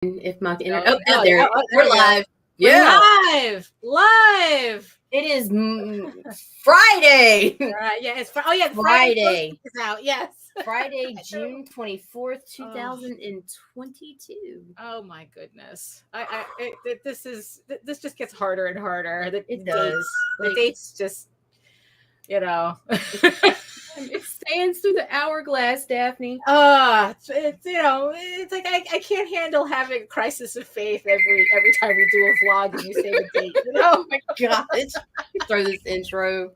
If my internet, there we're live. Yeah, live. It is Friday. Yeah, it's Friday. Friday Is out. Yes, Friday, June 24th, 2022. Oh my goodness! This just gets harder and harder. It does. The dates just, It stands through the hourglass, Daphne. It's like I can't handle having a crisis of faith every time we do a vlog and you say the date. Oh my gosh! Throw this intro.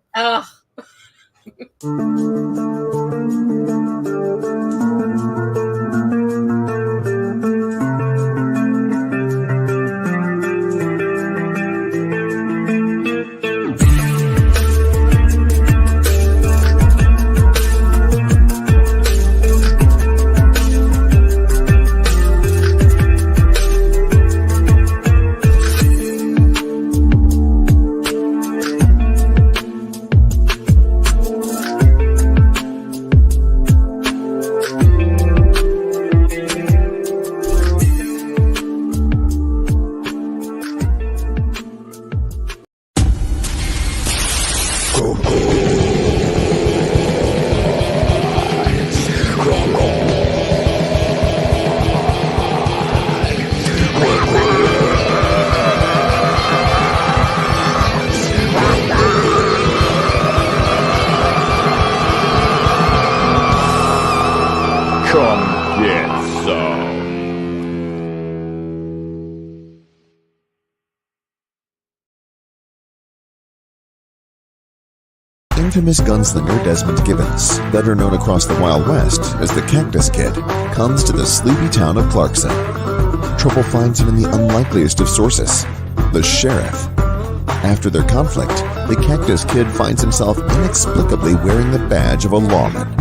Infamous gunslinger Desmond Gibbons, better known across the Wild West as the Cactus Kid, comes to the sleepy town of Clarkson. Trouble finds him in the unlikeliest of sources, the sheriff. After their conflict, the Cactus Kid finds himself inexplicably wearing the badge of a lawman.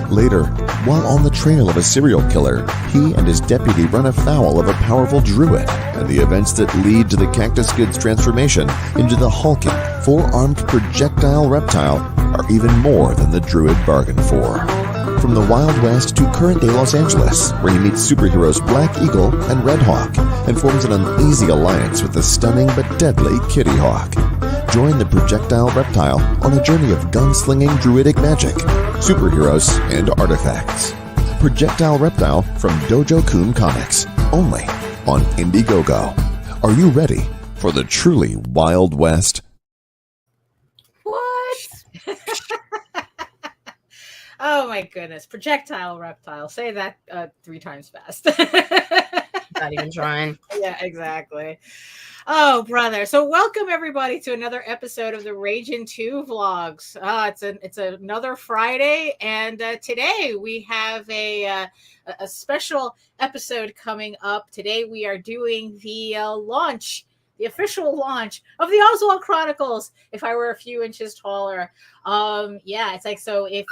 Later, while on the trail of a serial killer, he and his deputy run afoul of a powerful druid, and the events that lead to the Cactus Kid's transformation into the hulking, four-armed projectile reptile are even more than the druid bargained for. From the Wild West to current-day Los Angeles, where he meets superheroes Black Eagle and Red Hawk, and forms an uneasy alliance with the stunning but deadly Kitty Hawk. Join the projectile reptile on a journey of gunslinging druidic magic, superheroes, and artifacts. Projectile Reptile from Dojo-kun Comics, only on Indiegogo. Are you ready for the truly Wild West? What? Oh my goodness. Projectile Reptile. Say that 3 times fast. Not even trying. Yeah, exactly. Oh, brother. So welcome everybody to another episode of the Ragin 2 vlogs. It's another Friday, and today we have a special episode coming up. Today we are doing the official launch of the Oswald Chronicles. If I were a few inches taller. It's like, so if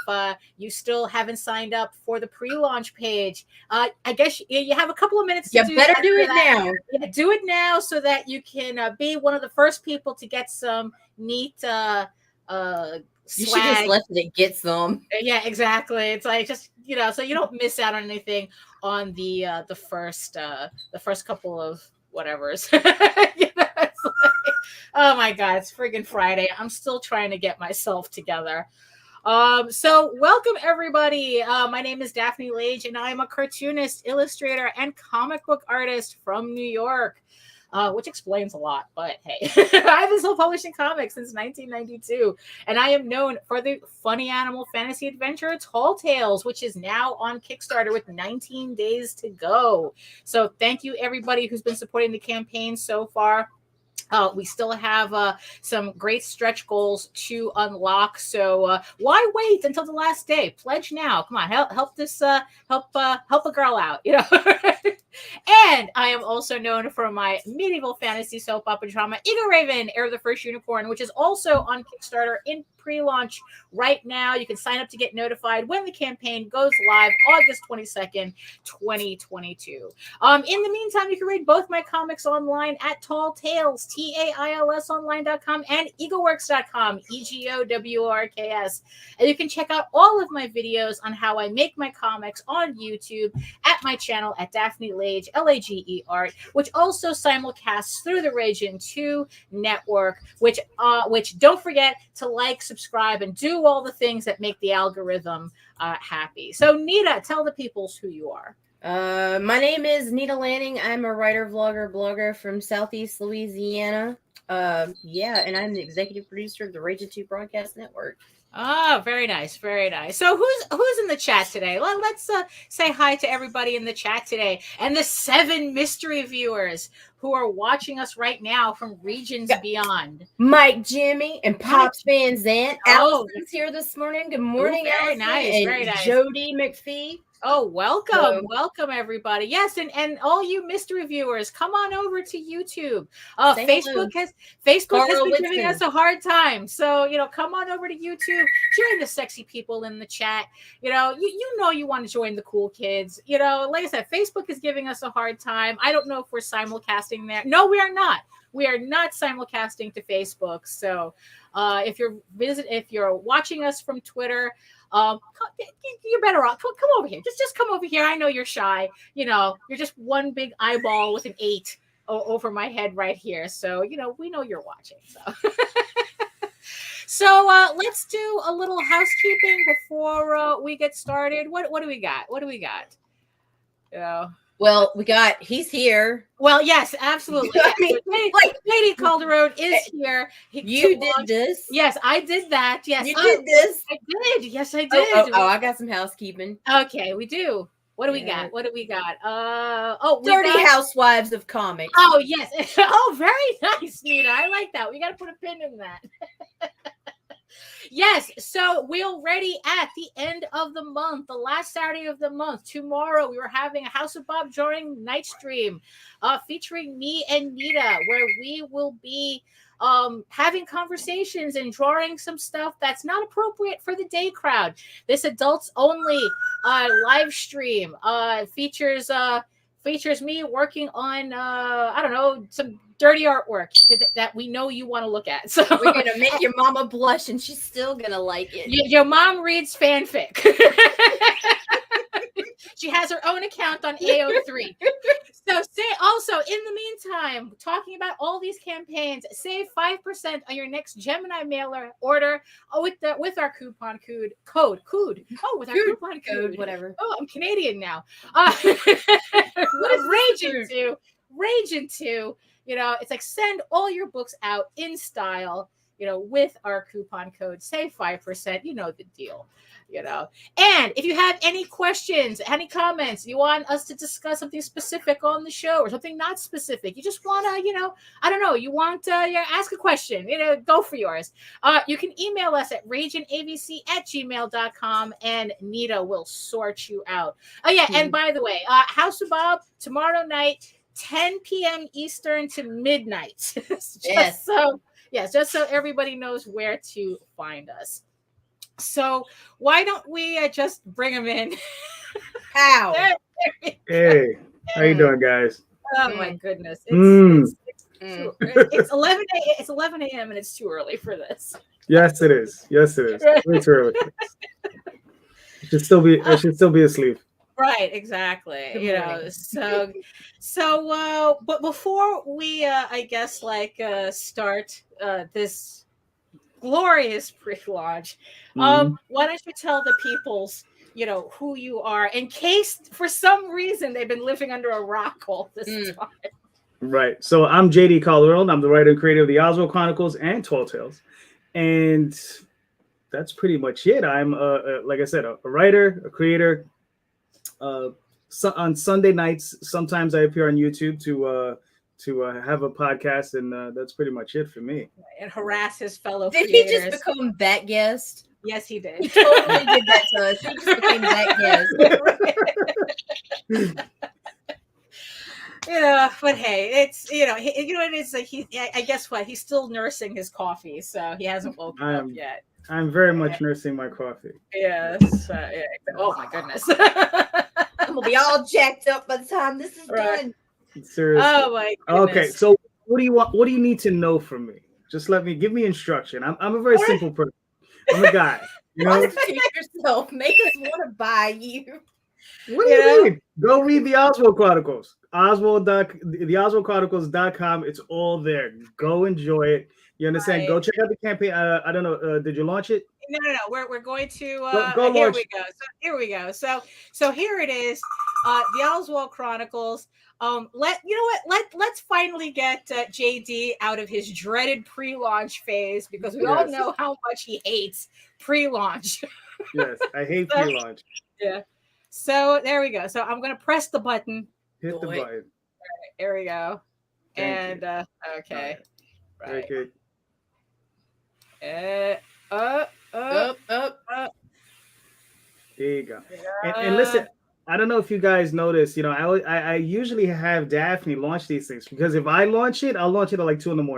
you still haven't signed up for the pre-launch page, I guess you have a couple of minutes to do it now. Yeah, do it now so that you can be one of the first people to get some neat swag. You should just let it get some. Yeah, exactly. It's like, just, so you don't miss out on anything on the first couple of whatever's. It's like, oh my God, it's friggin' Friday. I'm still trying to get myself together. So welcome everybody. My name is Daphne Lage, and I'm a cartoonist, illustrator, and comic book artist from New York, which explains a lot, but hey. I've been self-publishing comics since 1992, and I am known for the funny animal fantasy adventure Tall Tales, which is now on Kickstarter with 19 days to go. So thank you everybody who's been supporting the campaign so far. We still have some great stretch goals to unlock. So why wait until the last day? Pledge now. Come on, help a girl out, And I am also known for my medieval fantasy soap opera drama, Eagle Raven, Heir of the First Unicorn, which is also on Kickstarter in pre-launch right now. You can sign up to get notified when the campaign goes live August 22nd, 2022. In the meantime, you can read both my comics online at Tall Tales, TAILS online.com, and eagleworks.com, EGOWRKS. And you can check out all of my videos on how I make my comics on YouTube at my channel at Daphne Lage, Lage Art, which also simulcasts through the Ragin 2 network, which don't forget to like, subscribe, and do all the things that make the algorithm happy. So Nita, tell the peoples who you are. My name is Nita Lanning. I'm a writer, vlogger, blogger from Southeast Louisiana. And I'm the executive producer of the Ragin 2 Broadcast Network. Oh, very nice, very nice. So who's in the chat today? Let's say hi to everybody in the chat today, and the 7 mystery viewers who are watching us right now from regions beyond. Mike, Jimmy, and Pops Van Zant. Allison's here this morning. Good morning, very Allison. nice, and very nice. Jody McPhee. Oh, welcome, welcome everybody. Yes, and all you mystery viewers, come on over to YouTube. Facebook has been giving us a hard time, so come on over to YouTube. Join the sexy people in the chat. You know you want to join the cool kids. Like I said, Facebook is giving us a hard time. I don't know if we're simulcasting there. No, we are not. We are not simulcasting to Facebook. So if you're watching us from Twitter, you're better off. Come over here. Just come over here. I know you're shy. You're just one big eyeball with an 8 over my head right here. So we know you're watching. So let's do a little housekeeping before we get started. What do we got? What do we got? Well, he's here. Well, yes, absolutely. I mean, Lady Calderon is here. You did this. Yes, I did that. Yes, you did this. I did. Yes, I did. Oh, I got some housekeeping. Okay, we do. What do we got? What do we got? Dirty Housewives of Comics. Oh, yes. Oh, very nice, Nita. I like that. We got to put a pin in that. Yes, so we're already at the end of the month, the last Saturday of the month. Tomorrow, we were having a House of Bob drawing night stream featuring me and Nita, where we will be having conversations and drawing some stuff that's not appropriate for the day crowd. This adults only live stream features me working on some dirty artwork that we know you want to look at. So we're gonna make your mama blush, and she's still gonna like it. Your mom reads fanfic. She has her own account on AO3. So also in the meantime, talking about all these campaigns, save 5% on your next Gemini mailer order with our coupon code. Oh, with our coupon code, whatever. Oh, I'm Canadian now. Ragin 2. It's like send all your books out in style, with our coupon code, save 5%, the deal, And if you have any questions, any comments, you want us to discuss something specific on the show or something not specific, you just want to, you want to ask a question, go for yours. You can email us at raginabc@gmail.com and Nita will sort you out. Oh, yeah. And by the way, House of Bob tomorrow night, 10 p.m. Eastern to midnight. Just so everybody knows where to find us. So why don't we just bring them in? How? Hey, how you doing, guys? Oh my goodness! It's 11 a.m. It's 11 a.m. and it's too early for this. Yes, it is. Way too early. I should still be asleep. Right, exactly. But before we, start this glorious pre-launch, why don't you tell the peoples, who you are, in case for some reason they've been living under a rock all this time. Right. So I'm JD Calderon. I'm the writer and creator of the Oswald Chronicles and Tall Tales, and that's pretty much it. I'm, like I said, a writer, a creator. On Sunday nights, sometimes I appear on YouTube to have a podcast, and that's pretty much it for me. And harass his fellow creators. Did he just become that guest? Yes, he did. He totally did that to us. He just became that guest. But hey, it's it is like I guess what he's still nursing his coffee, so he hasn't woken up yet. I'm very much nursing my coffee. Yes. Yeah. Oh my goodness. I'm gonna be all jacked up by the time this is done. Seriously. Oh my goodness. Okay, so what do you want? What do you need to know from me? Just give me instruction. I'm a very simple person. I'm a guy. You know, yourself. Make us want to buy you. What do you mean? Go read the Oswald Chronicles. The OswaldChronicles.com. It's all there. Go enjoy it. You understand? Right. Go check out the campaign. I don't know. Did you launch it? No. We're going to. Go here launch. we go. Here we go. So here it is. The Oswald Chronicles. Let's finally get JD out of his dreaded pre-launch phase, because we all know how much he hates pre-launch. Yes, I hate pre-launch. Yeah. So there we go. So I'm going to press the button. Hit the button. Right, here we go. Okay. Right. Very good. Up. There you go. And listen, I don't know if you guys notice, I usually have Daphne launch these things, because if I launch it, I'll launch it at like 2 a.m.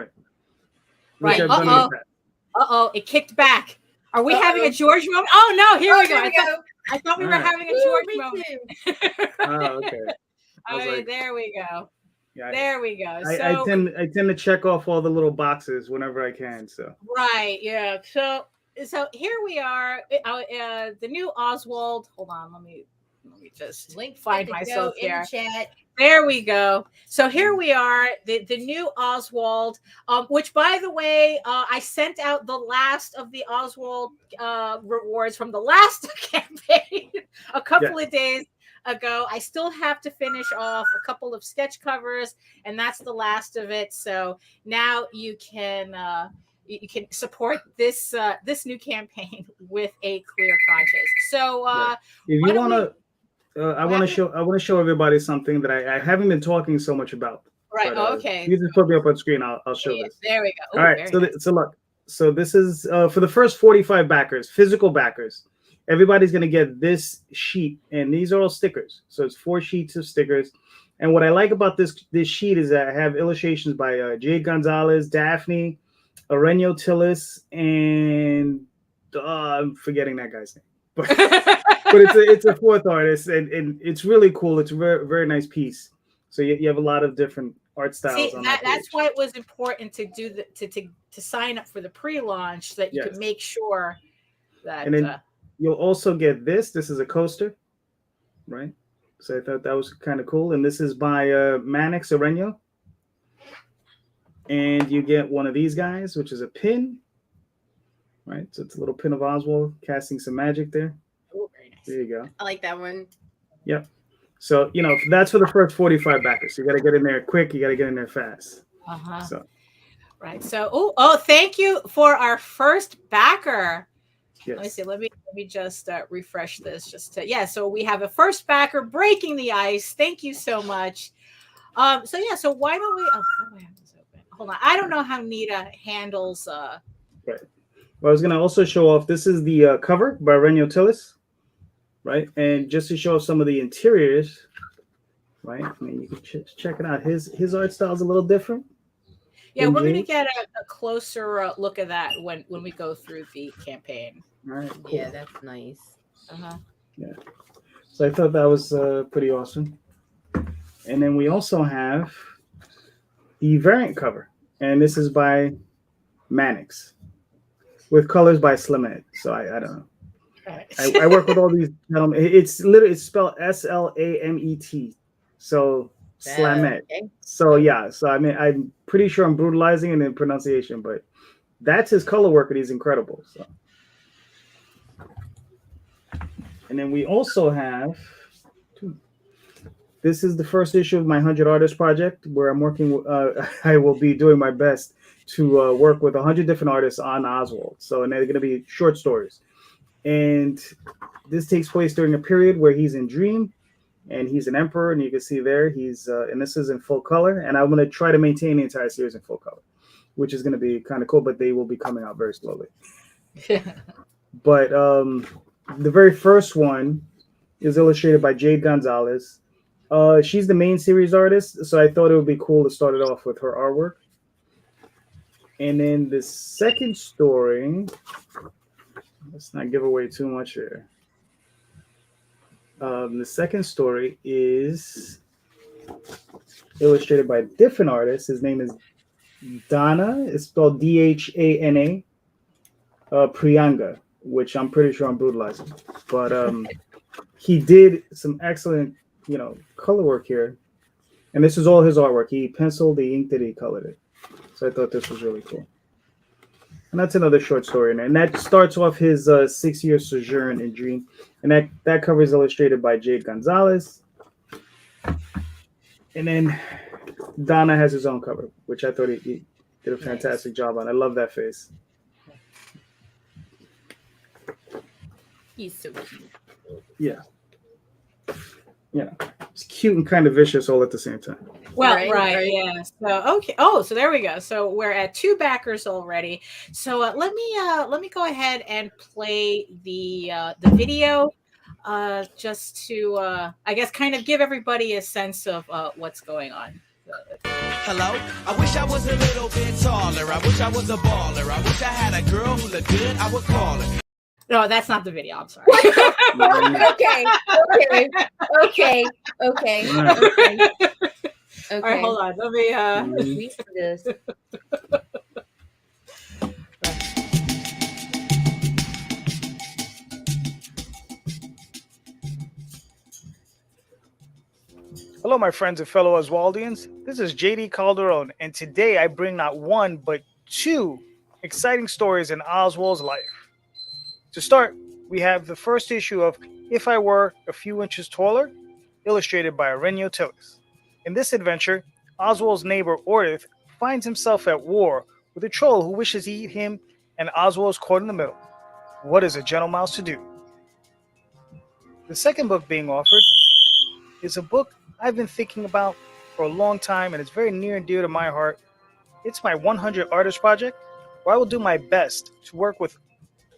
Right. It kicked back. Are we having a George moment? Oh no, here we go. I thought we were having a George moment. Oh, okay. All right, there we go. Yeah, there we go. I tend to check off all the little boxes whenever I can. So right, yeah. So here we are. The new Oswald. Hold on, let me just find myself here. In chat. There we go. So here we are, the new Oswald, which, by the way, I sent out the last of the Oswald rewards from the last campaign a couple of days ago. I still have to finish off a couple of sketch covers, and that's the last of it. So now you can support this new campaign with a clear conscience. So if you want to. I want to show everybody something that I haven't been talking so much about. Right. But, okay. You just put me up on screen. I'll show this. There we go. Ooh, all right. So look. So this is for the first 45 backers, physical backers. Everybody's gonna get this sheet, and these are all stickers. So it's 4 sheets of stickers. And what I like about this sheet is that I have illustrations by Jade Gonzalez, Daphne, Aurelio Tillis, and I'm forgetting that guy's name. But it's a 4th artist, and it's really cool. It's a very, very nice piece. So you have a lot of different art styles. See, on that's why it was important to do to sign up for the pre-launch, so that you could make sure that. And then you'll also get this. This is a coaster, right? So I thought that was kind of cool. And this is by Manix Aurelio. And you get one of these guys, which is a pin. Right, so it's a little pin of Oswald casting some magic there. Oh, very nice. There you go. I like that one. Yep. So that's for the first 45 backers. So you got to get in there quick. You got to get in there fast. So. Right. So thank you for our first backer. Yes. Let me see. Let me just refresh this. So we have a first backer breaking the ice. Thank you so much. So why don't we? Oh, how do I have this open? Hold on. I don't know how Nita handles. Right. Well, I was going to also show off, this is the cover by Aurelio Tillis, right? And just to show off some of the interiors, right? I mean, you can check it out. His art style is a little different. Yeah, we're going to get a closer look at that when we go through the campaign. All right, cool. Yeah, that's nice. Yeah. So I thought that was pretty awesome. And then we also have the variant cover, and this is by Manix, with colors by Slimed. So I don't know. Right. I work with all these gentlemen. It's spelled Slamet. So Slamet. Okay. So yeah. So I mean, I'm pretty sure I'm brutalizing in the pronunciation, but that's his color work, and he's incredible. So. And then we also have. This is the first issue of my 100 Artist Project, where I'm working. I will be doing my best to work with 100 different artists on Oswald. So, and they're going to be short stories. And this takes place during a period where he's in Dream, and he's an emperor, and you can see there he's and this is in full color. And I'm going to try to maintain the entire series in full color, which is going to be kind of cool. But they will be coming out very slowly. But the very first one is illustrated by Jade Gonzalez. She's the main series artist, so I thought it would be cool to start it off with her artwork. And then the second story, let's not give away too much here. The second story is illustrated by a different artist. His name is Dana. It's spelled Dhana. Prianga, which I'm pretty sure I'm brutalizing. But he did some excellent, color work here. And this is all his artwork. He penciled the ink that he colored it. So I thought this was really cool. And that's another short story in there. And that starts off his 6-year sojourn in Dream. And that cover is illustrated by Jade Gonzalez. And then Donna has his own cover, which I thought he did a fantastic job on. I love that face. He's so cute. Yeah. It's cute and kind of vicious all at the same time. Well, right. Yeah. So okay. Oh, so there we go. So we're at 2 backers already. So let me go ahead and play the video, just to I guess kind of give everybody a sense of what's going on. Hello, I wish I was a little bit taller. I wish I was a baller. I wish I had a girl who looked good. I would call her. No, that's not the video. I'm sorry. Okay. All right, hold on. Let me. This. Hello, my friends and fellow Oswaldians. This is JD Calderon, and today I bring not one but 2 exciting stories in Oswald's life. To start, we have the first issue of If I Were a Few Inches Taller, illustrated by Arenio Tillis. In this adventure, Oswald's neighbor Ordith finds himself at war with a troll who wishes to eat him, and Oswald is caught in the middle. What is a gentle mouse to do? The second book being offered is a book I've been thinking about for a long time, and it's very near and dear to my heart. It's my 100 artist project, where I will do my best to work with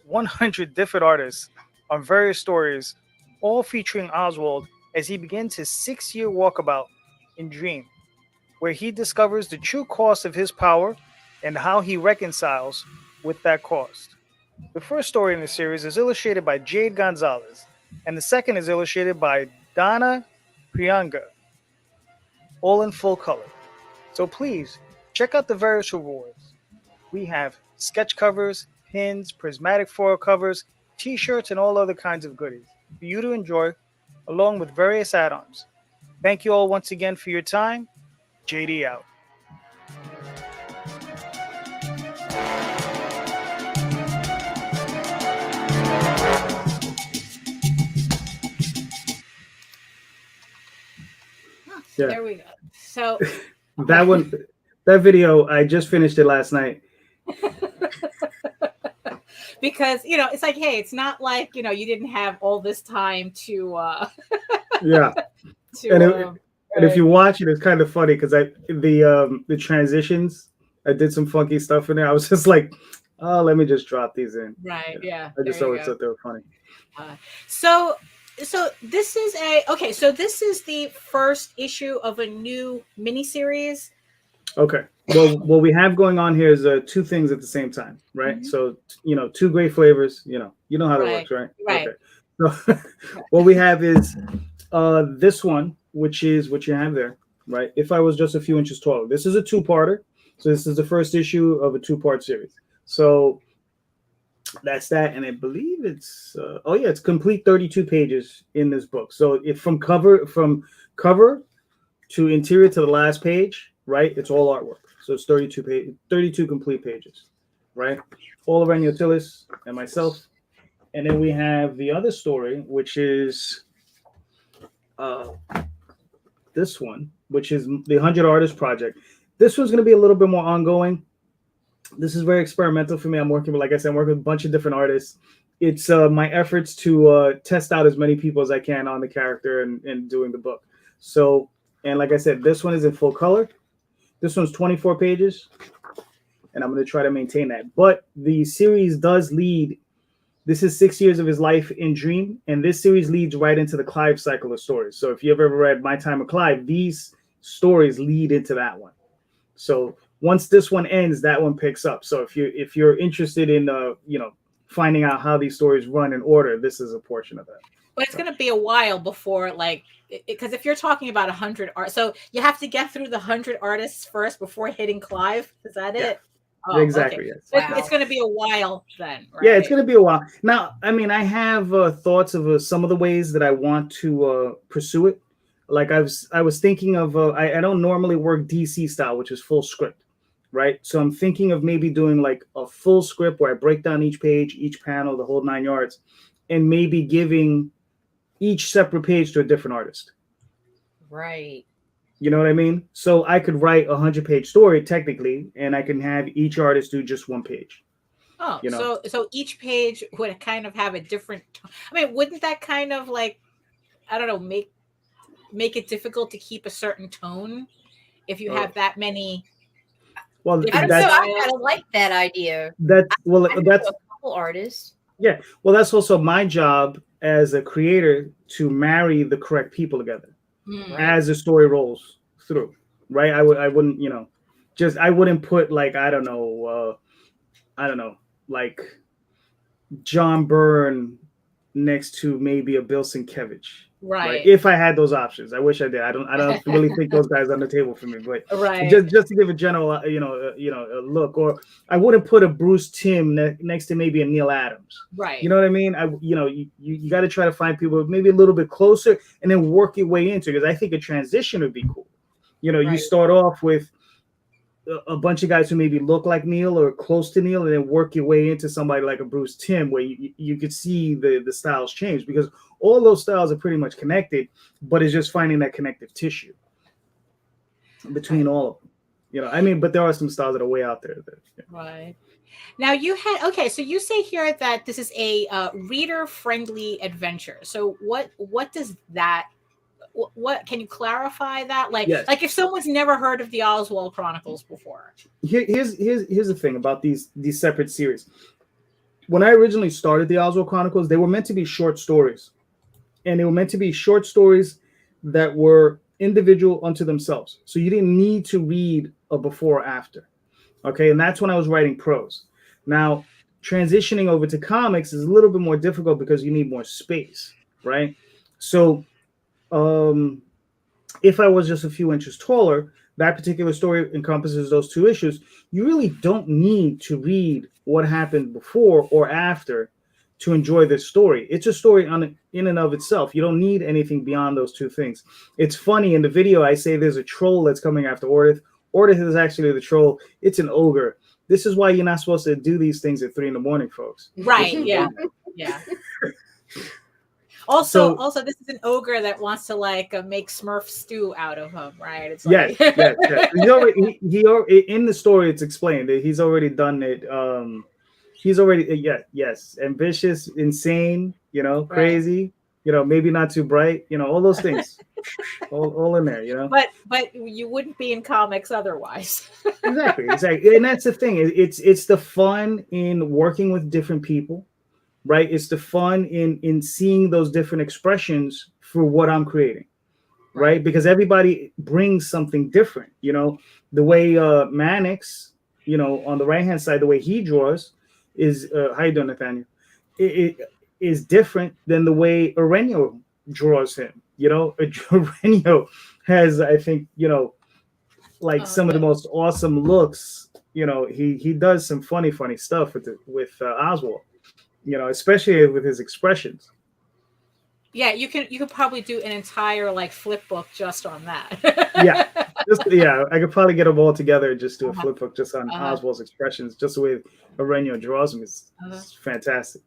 100 different artists on various stories, all featuring Oswald as he begins his 6-year walkabout in Dream, where he discovers the true cost of his power and how he reconciles with that cost. The first story in the series is illustrated by Jade Gonzalez, and the second is illustrated by Dana Prianga, all in full color. So please, check out the various rewards. We have sketch covers, pins, prismatic foil covers, t-shirts, and all other kinds of goodies for you to enjoy, along with various add-ons. Thank you all once again for your time. JD out. Yeah. There we go. So that video, I just finished it last night. because it's like, hey, it's not like you didn't have all this time to yeah. And if you watch it, it's kind of funny because the transitions, I did some funky stuff in there. I was just like, oh, let me just drop these in. Right. Yeah. I just always thought they were funny. So this is this is the first issue of a new miniseries. Okay. Well, what we have going on here is 2 things at the same time, right? Mm-hmm. So 2 great flavors. You know how that works, right? Right. Okay. So what we have is this one, which is what you have there, right? If I Was Just a Few Inches Taller. This is a 2-parter. So this is the first issue of a 2-part series. So that's that, and I believe it's it's complete 32 pages in this book. So if from cover to interior to the last page, right? It's all artwork. So it's 32 complete pages, right? All of Arenio Tillis and myself. And then we have the other story, which is this one, which is the 100 Artist Project. This one's going to be a little bit more ongoing. This is very experimental for me. I'm working with a bunch of different artists. It's my efforts to test out as many people as I can on the character and doing the book. So, and like I said, this one is in full color. This one's 24 pages, and I'm going to try to maintain that. But the series does lead This is 6 years of his life in Dream, and this series leads right into the Clive cycle of stories. So if you've ever read My Time with Clive, these stories lead into that one. So once this one ends, that one picks up. So if you're interested in finding out how these stories run in order, this is a portion of that. But it's going to be a while before, like, because if you're talking about 100 art, so you have to get through the 100 artists first before hitting Clive. Is that it? Oh, Exactly. Okay. Yes. It's going to be a while then, right? Yeah, it's going to be a while. Now, I mean, I have thoughts of some of the ways that I want to pursue it. Like I was thinking of, I don't normally work DC style, which is full script, right? So I'm thinking of maybe doing like a full script where I break down each page, each panel, the whole 9 yards, and maybe giving each separate page to a different artist. Right. You know what I mean? So I could write 100-page story technically, and I can have each artist do just one page. Oh, you know? so each page would kind of have a different. I mean, wouldn't that kind of like, I don't know, make it difficult to keep a certain tone if you have that many? Well, I don't know. I kind of like that idea. That's I know a couple artists. Yeah. Well, that's also my job as a creator to marry the correct people together as the story rolls through. Right. I wouldn't, I wouldn't put like, I don't know, like John Byrne next to maybe a Bill Sienkiewicz. Right. If I had those options. I wish I did. I don't really think those guys on the table for me, but right. just to give a general, a look. Or I wouldn't put a Bruce Timm next to maybe a Neil Adams. Right. You know what I mean? You got to try to find people maybe a little bit closer and then work your way into it, because I think a transition would be cool. You start off with a bunch of guys who maybe look like Neil or close to Neil, and then work your way into somebody like a Bruce Timm, where you could see the styles change, because all those styles are pretty much connected, but it's just finding that connective tissue between all of them. But there are some styles that are way out there. Right. Now so you say here that this is a reader-friendly adventure. So what does that? What can you clarify that? Like, yes. Like if someone's never heard of the Oswald Chronicles before. Here's the thing about these separate series. When I originally started the Oswald Chronicles, they were meant to be short stories, and they were meant to be short stories that were individual unto themselves. So you didn't need to read a before or after. Okay, and that's when I was writing prose. Now, transitioning over to comics is a little bit more difficult because you need more space, right? So if I was just a few inches taller, that particular story encompasses those two issues. You really don't need to read what happened before or after to enjoy this story. It's a story in and of itself. You don't need anything beyond those two things. It's funny, in the video I say there's a troll that's coming after Ordith. Ordith is actually the troll. It's an ogre. This is why you're not supposed to do these things at 3 a.m, folks. Right. Yeah. Yeah. Also, this is an ogre that wants to make Smurf stew out of him, right? It's like... yes. He already, in the story, it's explained that he's already done it. He's already, yes, ambitious, insane, crazy, maybe not too bright, all those things, all in there, But you wouldn't be in comics otherwise. Exactly, and that's the thing. It's the fun in working with different people. Right, it's the fun in seeing those different expressions for what I'm creating, right? Because everybody brings something different. The way Mannix, on the right hand side, the way he draws is how you doing, Nathaniel? It is different than the way Aurelio draws him. Aurelio has, I think, some of the most awesome looks. He does some funny stuff with Oswald. Especially with his expressions. Yeah, you could probably do an entire flip book just on that. I could probably get them all together and just do a flip book just on Oswald's expressions, just the way Aurelio draws them is fantastic.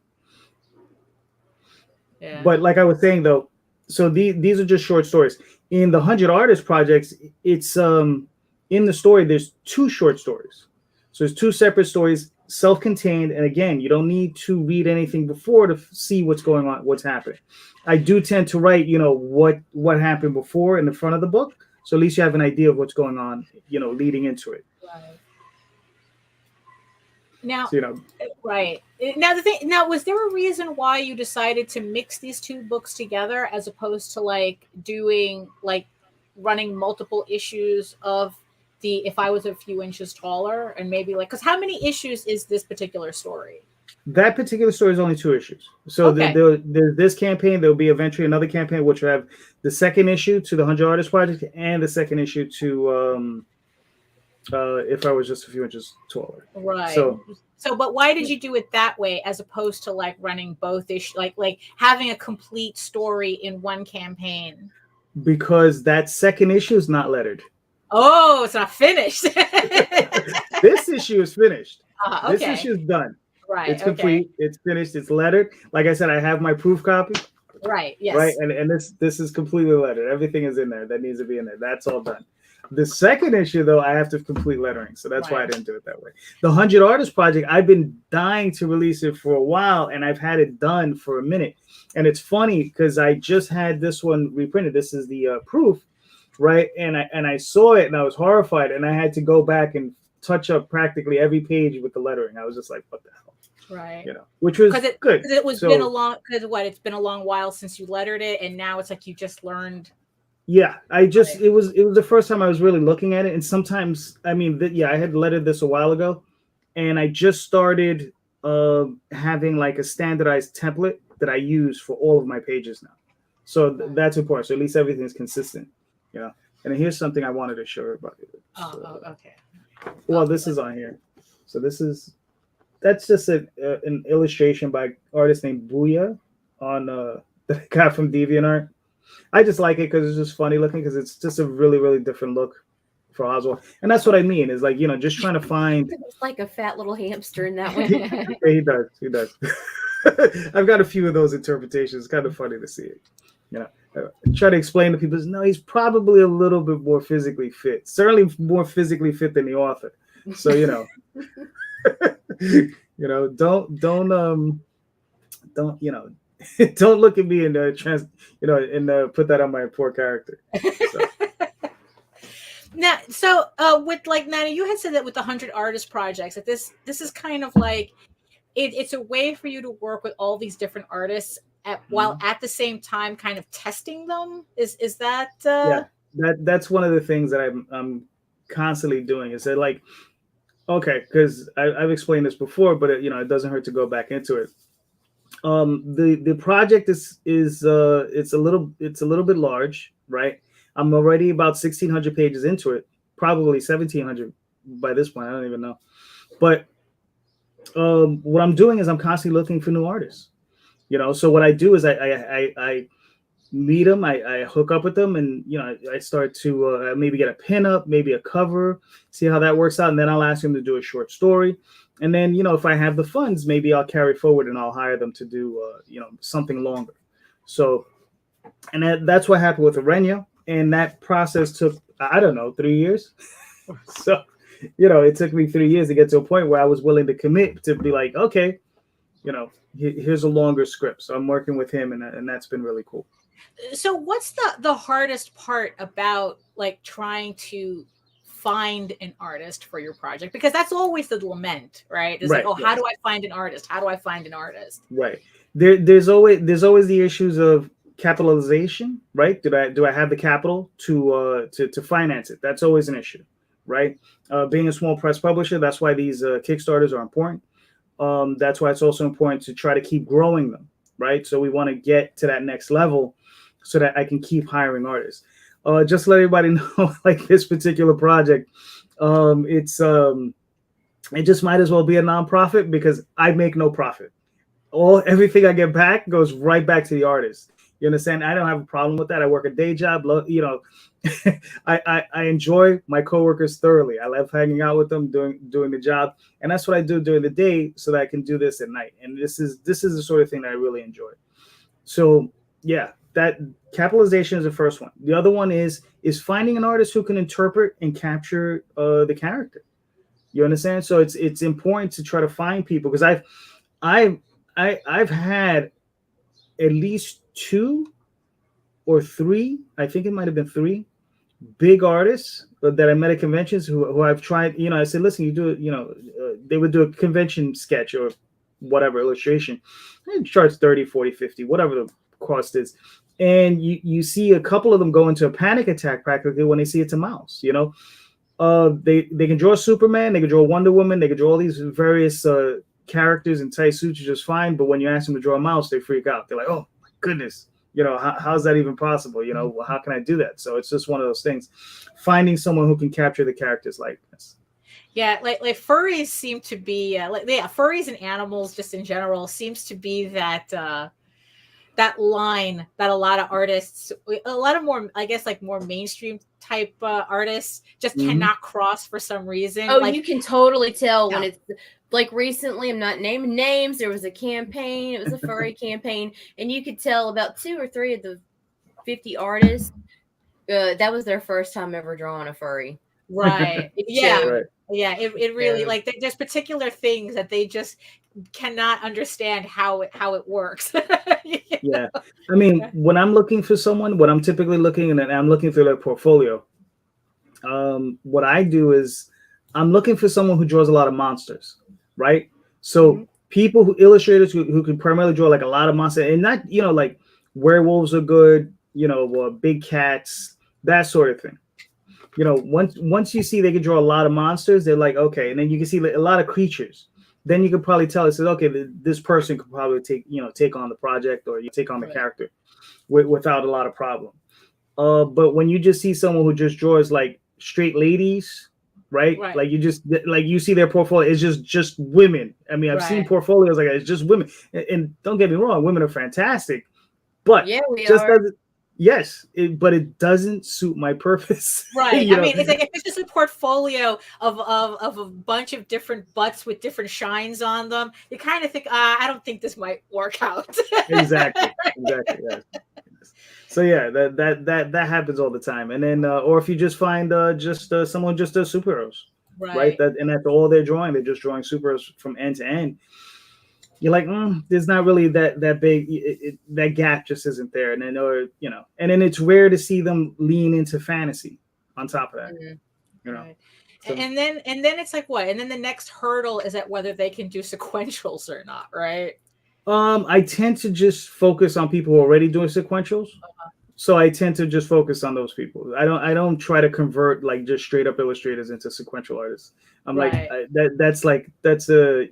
Yeah. But like I was saying though, so these are just short stories. In the 100 Artist projects, it's in the story there's 2 short stories. So there's 2 separate stories, self-contained, and again, you don't need to read anything before to see what's going on, what's happening. I do tend to write, what happened before in the front of the book, so at least you have an idea of what's going on, leading into it. Now, So, you know, right now the thing. Now, was there a reason why you decided to mix these two books together as opposed to like doing like running multiple issues of the If I Was a Few Inches Taller and maybe like because how many issues is this particular story? that particular story is only 2 issues. So Okay. there's this campaign. There'll be eventually another campaign, which will have the second issue to the 100 Artist Project and the second issue to If I Was Just a Few Inches Taller. Right. So, But why did you do it that way as opposed to like running both issues, like having a complete story in one campaign? because that second issue is not lettered. Oh, it's not finished. This issue is finished. Okay. This issue is done. Right. It's complete. It's finished. It's lettered. Like I said, I have my proof copy. Right. Yes. Right. And this is completely lettered. Everything is in there that needs to be in there. That's all done. The second issue, though, I have to complete lettering. So that's why I didn't do it that way. The 100 Artist Project, I've been dying to release it for a while, and I've had it done for a minute. And it's funny because I just had this one reprinted. This is the proof, right? And I saw it, and I was horrified, and I had to go back and touch up practically every page with the lettering. I was just like, what the hell? Right. You know, which was good. Because it was been a long, it's been a long while since you lettered it, and now it's like you just learned. Yeah, it was the first time I was really looking at it, and sometimes I had lettered this a while ago, and I just started having like a standardized template that I use for all of my pages now. So that's important. So at least everything's consistent. Yeah. And here's something I wanted to show everybody. Okay. Well, this is on here. So that's just an illustration by an artist named Booyah on that I got from DeviantArt. I just like it because it's just funny looking because it's just a really, really different look for Oswald. And that's what I mean is like, just trying to find. It's like a fat little hamster in that one. Yeah, he does. I've got a few of those interpretations. It's kind of funny to see it. I try to explain to people, no, he's probably a little bit more physically fit. Certainly more physically fit than the author. So, don't don't look at me and put that on my poor character. So. Now, with like Nana, you had said that with the 100 Artist Projects, that this is kind of like it's a way for you to work with all these different artists while at the same time kind of testing them. Is that? Yeah, that's one of the things that I'm constantly doing. Is that like, okay, because I've explained this before, but it doesn't hurt to go back into it. The project is it's a little bit large, right? I'm already about 1,600 pages into it, probably 1,700 by this point. I don't even know. But what I'm doing is I'm constantly looking for new artists. So what I do is I meet them, I hook up with them, and I start to maybe get a pin up, maybe a cover, see how that works out, and then I'll ask them to do a short story. And then, if I have the funds, maybe I'll carry forward and I'll hire them to do, something longer. So, and that's what happened with Arenya. And that process took, 3 years. So, it took me 3 years to get to a point where I was willing to commit to be like, okay, here's a longer script. So I'm working with him, and that's been really cool. So what's the hardest part about like trying to find an artist for your project? Because that's always the lament, right? It's like, how do I find an artist? How do I find an artist? Right. There's always the issues of capitalization, right? Do I have the capital to finance it? That's always an issue, right? Being a small press publisher, that's why these Kickstarters are important. That's why it's also important to try to keep growing them, right? So we want to get to that next level so that I can keep hiring artists. Just to let everybody know, like this particular project, it just might as well be a nonprofit because I make no profit. Everything I get back goes right back to the artist. You understand? I don't have a problem with that. I work a day job. I enjoy my coworkers thoroughly. I love hanging out with them, doing the job, and that's what I do during the day so that I can do this at night. And this is the sort of thing that I really enjoy. So yeah, that capitalization is the first one. The other one is finding an artist who can interpret and capture the character. You understand? So it's important to try to find people because I've had at least 2 or 3, I think it might have been 3, big artists that I met at conventions who I've tried, I said, listen, you do it, they would do a convention sketch or whatever illustration. It charge 30, 40, 50, whatever the cost is. And you see a couple of them go into a panic attack practically when they see it's a mouse, they can draw Superman, they can draw Wonder Woman, they can draw all these various characters in tight suits just fine. But when you ask them to draw a mouse, they freak out. They're like, oh my goodness, how's that even possible? How can I do that? So it's just one of those things, finding someone who can capture the character's likeness. Yeah, like furries seem to be furries and animals just in general seems to be that that line that a lot of artists, a lot of more, I guess, like more mainstream type artists just cannot cross for some reason. Oh, like, you can totally tell when it's like recently, I'm not naming names. There was a campaign. It was a furry campaign. And you could tell about 2 or 3 of the 50 artists, that was their first time ever drawing a furry. Right. Yeah. Right. Yeah. It really, like, there's particular things that they just cannot understand how it works. Yeah. I mean, when I'm looking for someone, what I'm typically looking, and I'm looking through their portfolio, what I do is I'm looking for someone who draws a lot of monsters, right? So people illustrators who can primarily draw like a lot of monsters, and not, like werewolves are good, big cats, that sort of thing. Once you see they can draw a lot of monsters, they're like, okay. And then you can see a lot of creatures. Then you could probably tell it says, okay, this person could probably take on the project, or you take on the character without a lot of problem. But when you just see someone who just draws like straight ladies, right? Like you see their portfolio, it's just women. I mean, I've seen portfolios like that, it's just women. And don't get me wrong, women are fantastic, but yes, but it doesn't suit my purpose. Right. I mean, it's like if it's just a portfolio of a bunch of different butts with different shines on them, you kind of think, I don't think this might work out. Exactly. Yes. So yeah, that happens all the time. And then, or if you just find someone just does superheroes, right? That's all they're drawing. They're just drawing superheroes from end to end. You're like, there's not really that big, that gap just isn't there. And then, and then it's rare to see them lean into fantasy on top of that, Right. So, and then it's like what? And then the next hurdle is at whether they can do sequentials or not, right? I tend to just focus on people who are already doing sequentials. So I tend to just focus on those people. I don't try to convert like just straight up illustrators into sequential artists. I'm like, that's literally.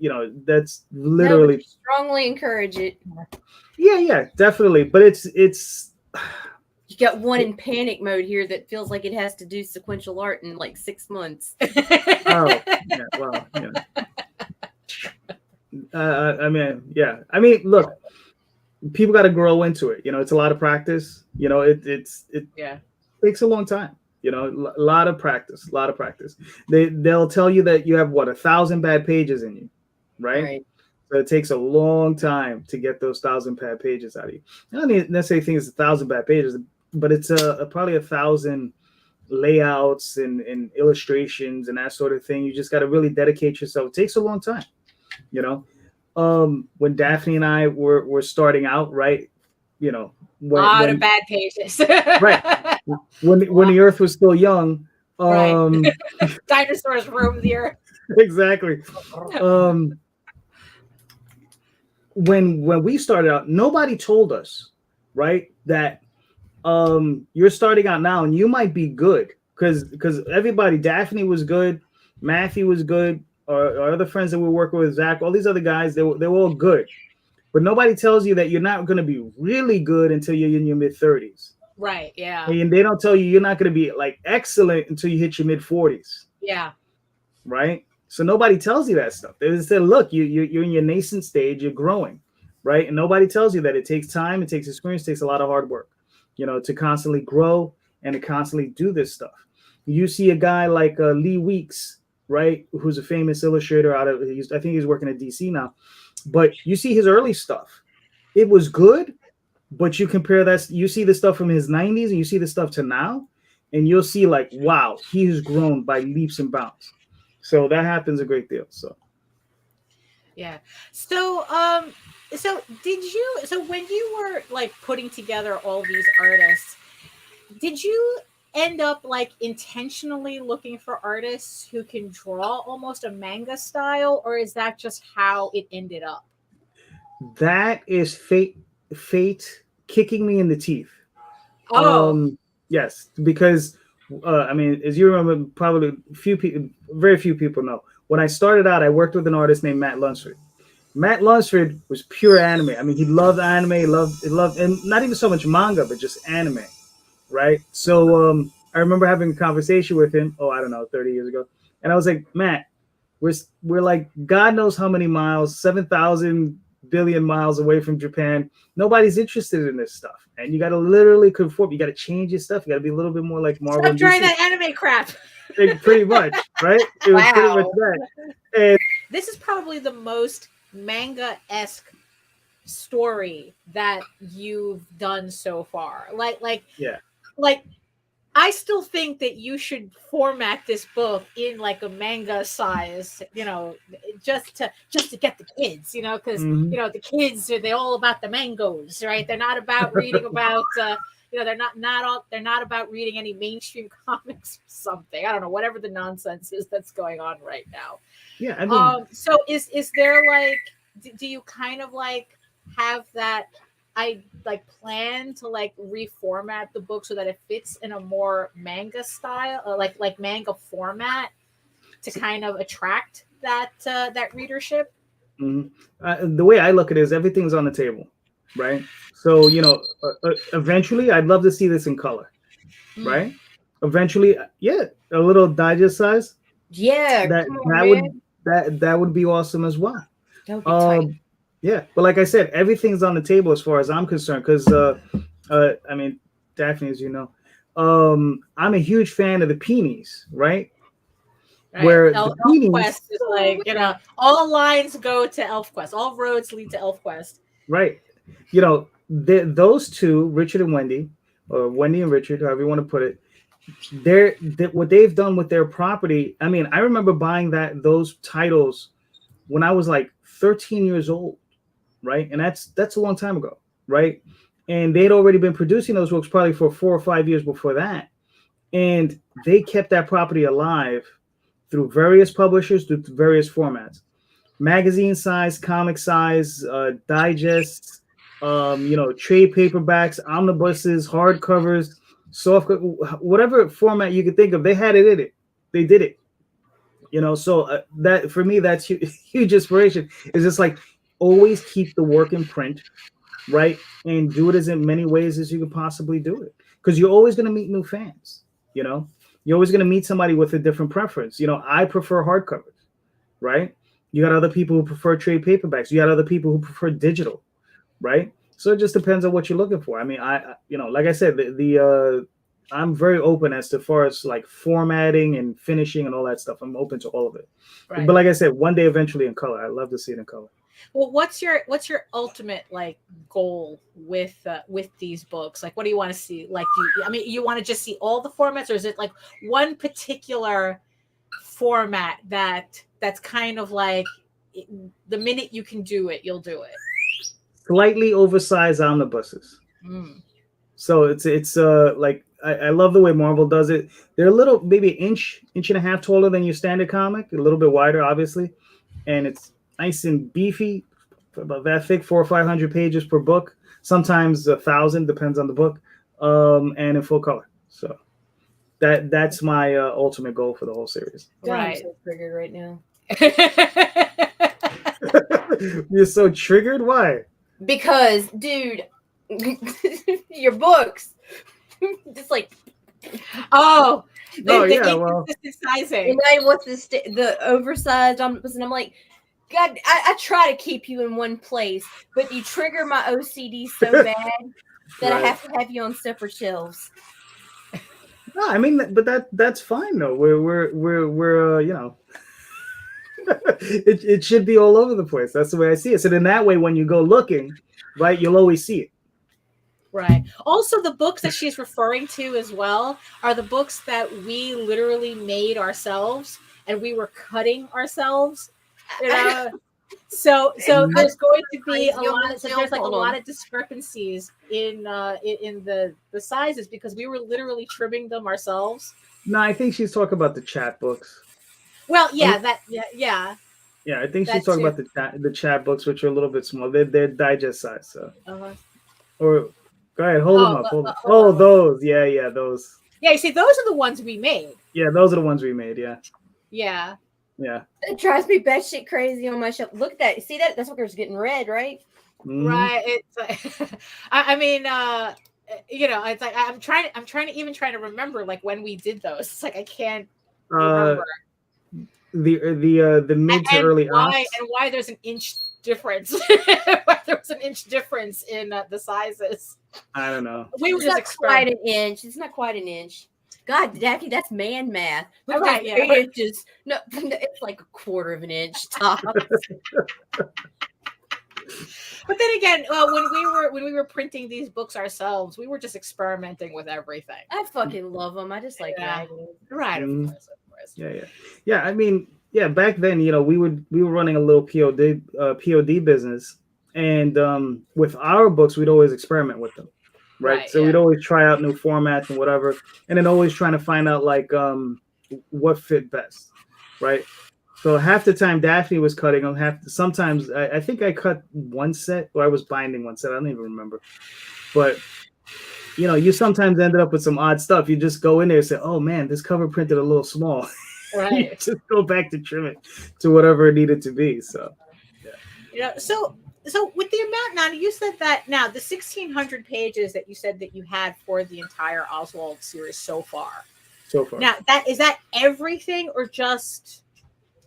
No, strongly encourage it. Yeah, definitely. But it's you got one in panic mode here that feels like it has to do sequential art in like 6 months. Oh, yeah, well, I mean, look, people got to grow into it. It's a lot of practice. It takes a long time. A lot of practice. They'll tell you that you have 1,000 bad pages in you, right? So it takes a long time to get those 1,000 bad pages out of you. I don't necessarily think it's 1,000 bad pages, but it's probably 1,000 layouts and illustrations and that sort of thing. You just got to really dedicate yourself. It takes a long time, when Daphne and I were starting out, right? When of bad pages. Right. When the earth was still young. Dinosaurs roamed the earth. Exactly. When we started out, nobody told us, right, that you're starting out now and you might be good. Because everybody, Daphne was good, Matthew was good, our other friends that we work with, Zach, all these other guys, they were all good. But nobody tells you that you're not going to be really good until you're in your mid-30s. Right, yeah. And they don't tell you you're not going to be like excellent until you hit your mid-40s. Yeah. Right? So nobody tells you that stuff. They say, look, you're in your nascent stage, you're growing, right? And nobody tells you that it takes time, it takes experience, it takes a lot of hard work, to constantly grow and to constantly do this stuff. You see a guy like Lee Weeks, right, who's a famous illustrator I think he's working at DC now. But you see his early stuff. It was good, but you compare that, you see the stuff from his 90s and you see the stuff to now, and you'll see like, wow, he has grown by leaps and bounds. So that happens a great deal. So yeah. So when you were like putting together all these artists, did you end up like intentionally looking for artists who can draw almost a manga style, or is that just how it ended up? That is fate kicking me in the teeth. Oh, Yes, because I mean, as you remember, probably few people, very few people know. When I started out, I worked with an artist named Matt Lunsford. Matt Lunsford was pure anime. I mean, he loved anime, he loved, and not even so much manga, but just anime, right? So I remember having a conversation with him. Oh, I don't know, 30 years ago, and I was like, Matt, we're like God knows how many miles, 7,000 billion miles away from Japan. Nobody's interested in this stuff, and you got to literally conform. You got to change your stuff. You got to be a little bit more like Marvel. stop trying that anime crap. Pretty much, right? It was pretty much that. And This is probably the most manga-esque story that you've done so far. yeah, Like I still think that you should format this book in like a manga size, just to get the kids, because Mhm. the kids are they all about the mangoes, right? They're not about reading about they're not about reading any mainstream comics or something. I don't know, whatever the nonsense is that's going on right now. yeah. I mean, So is there like do you kind of like have that I like plan to like reformat the book so that it fits in a more manga style, like manga format to kind of attract that that readership? mhm. The way I look at it is everything's on the table, right? So eventually, I'd love to see this in color, right? Eventually, yeah, a little digest size. Yeah, That come on, that man. would that would be awesome as well. That would be tight. Yeah, but like I said, everything's on the table as far as I'm concerned. Because I mean, Daphne, as you know, I'm a huge fan of the Peonies, right? Right. Where the Peonies, ElfQuest is like, all lines go to ElfQuest. All roads lead to ElfQuest. right? Those two, Richard and Wendy, or Wendy and Richard, however you want to put it, what they've done with their property. I mean, I remember buying those titles when I was like 13 years old, right? And that's a long time ago, right? And they'd already been producing those books probably for 4 or 5 years before that, and they kept that property alive through various publishers, through various formats, magazine size, comic size, digests, trade paperbacks, omnibuses, hardcovers, soft, whatever format you could think of, they had it in it. They did it. So that for me, that's huge inspiration. It's just like always keep the work in print, right, and do it as in many ways as you can possibly do it, because you're always going to meet new fans. You're always going to meet somebody with a different preference. I prefer hardcovers, right? You got other people who prefer trade paperbacks. You got other people who prefer digital, right? So it just depends on what you're looking for. I mean, like I said, I'm very open as to far as like formatting and finishing and all that stuff. I'm open to all of it. Right. But like I said, one day eventually in color. I'd love to see it in color. Well, what's your ultimate like goal with these books? Like, what do you want to see? Like, you want to just see all the formats, or is it like one particular format that's kind of like the minute you can do it, you'll do it? Slightly oversized omnibuses. So it's like I love the way Marvel does it. They're a little, maybe an inch and a half taller than your standard comic, a little bit wider, obviously, and it's nice and beefy, about that thick, 400 or 500 pages per book. Sometimes 1,000, depends on the book, and in full color. So that's my ultimate goal for the whole series. God, Right. I'm so triggered right now. You're so triggered? Why? Because, dude, your books, just like, Oh, Oh, the yeah, well. inconsistent sizing. and then what's the oversized omnibus, and I'm like, God, I try to keep you in one place, but you trigger my OCD so bad that I Right. have to have you on separate shelves. No, I mean, but that's fine though. We're it should be all over the place. That's the way I see it. So then that way, when you go looking, right, you'll always see it. Right. Also, the books that she's referring to as well are the books that we literally made ourselves, and we were cutting ourselves. So there's going to be a Crazy. lot. So there's like a Hold lot on. of discrepancies in the sizes because we were literally trimming them ourselves. No, I think she's talking about the chat books. Well, yeah, Um, that yeah. Yeah, I think That she's talking too. about the chat books, which are a little bit small. They're digest size. So, Uh-huh. or go ahead, hold them up. Hold them. hold Oh, on. those. Yeah, those. Yeah, you see, those are the ones we made. Yeah, those are the ones we made. Yeah, Yeah. yeah. It drives me batshit crazy on my shelf. Look at that. See that? That's what it's getting red, right? Mhm. Right. It's like, I mean, it's like I'm trying to remember like when we did those. It's like I can't remember. The mid to early why there's an inch difference. Why there was an inch difference in the sizes. I don't know. We were It's just not quite experimenting. an inch. It's not quite an inch. God, Daphne, that's man math. Look Right, at yeah. 8 inches. No, it's like a quarter of an inch top. But then again, when we were printing these books ourselves, we were just experimenting with everything. I fucking love them. I just like Yeah. ragging. Right, of Mhm. course. Yeah. I mean, yeah. Back then, we were running a little POD business, and with our books, we'd always experiment with them, right? Right, So yeah. we'd always try out new formats and whatever, and then always trying to find out like what fit best, right? So half the time Daphne was cutting them. Sometimes I think I cut one set, or I was binding one set. I don't even remember, but. You sometimes ended up with some odd stuff. You just go in there and say, "Oh man, this cover printed a little small." You Right. just go back to trim it to whatever it needed to be. So, So with the amount now, you said that now the 1,600 pages that you said that you had for the entire Oswald series so far. so far, Now is that everything or just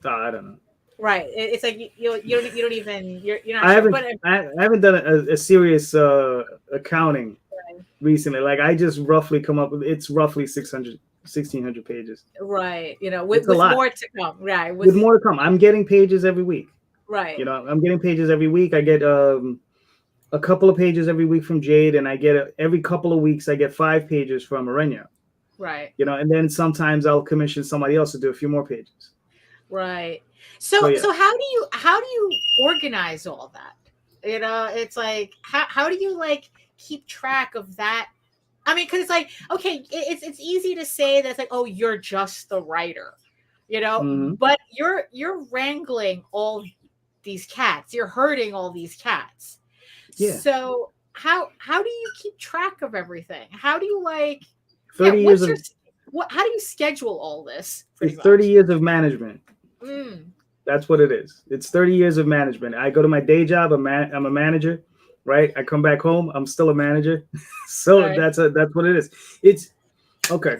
I don't know. right? It's like you don't even you're not. I sure, haven't but I haven't done a serious accounting recently. Like I just roughly come up with it's roughly 1,600 pages. right, It's with a lot. more to come, right? With more to come. I'm getting pages every week. right. I'm getting pages every week. I get a couple of pages every week from Jade, and I get every couple of weeks I get 5 pages from Arenya. Right. And then sometimes I'll commission somebody else to do a few more pages. Right. So yeah. so how do you organize all that? It's like how do you like keep track of that? I mean, because it's like, okay, it's easy to say that it's like, oh, you're just the writer, Mhm. but you're wrangling all these cats, you're herding all these cats. Yeah. So how do you keep track of everything? How do you like 30 years of how do you schedule all this? it's 30 years of management. Mm. That's what it is. It's 30 years of management. I go to my day job. I'm a manager, right? I come back home. I'm still a manager. So Right. that's what it is. It's okay.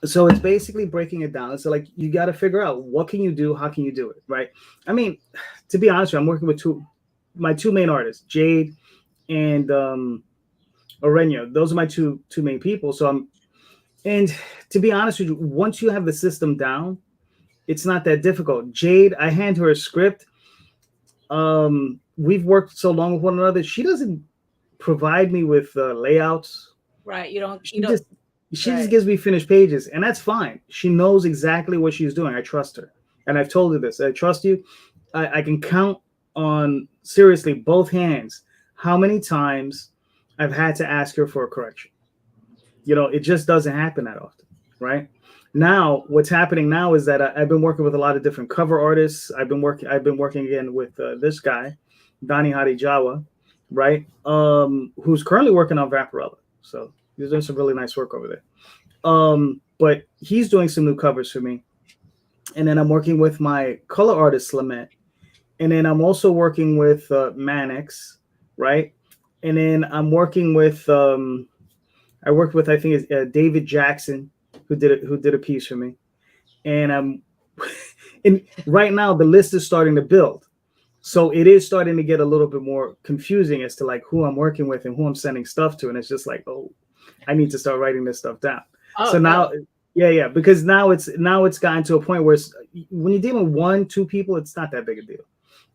So it's basically breaking it down. So like you got to figure out what can you do, how can you do it, right? I mean, to be honest with you, I'm working with my two main artists, Jade and Arenya. Those are my two main people. And to be honest with you, once you have the system down, it's not that difficult. Jade, I hand her a script. We've worked so long with one another. She doesn't provide me with layouts. Right. You don't She right. just gives me finished pages, and that's fine. She knows exactly what she's doing. I trust her, and I've told her this. I trust you. I can count on seriously both hands how many times I've had to ask her for a correction. It just doesn't happen that often, right? Now, what's happening now is that I've been working with a lot of different cover artists. I've been working again with this guy, Donnie Hadi Jawa, right? Who's currently working on Vaporella. So he's doing some really nice work over there. But he's doing some new covers for me. And then I'm working with my color artist, Lament. And then I'm also working with Manix, right? And then I'm working with I worked with, I think it's David Jackson, who did a piece for me. And and right now the list is starting to build. So it is starting to get a little bit more confusing as to like who I'm working with and who I'm sending stuff to. And it's just like, oh, I need to start writing this stuff down. Oh, so now, yeah, because now it's gotten to a point where when you're dealing with 1-2 people, it's not that big a deal.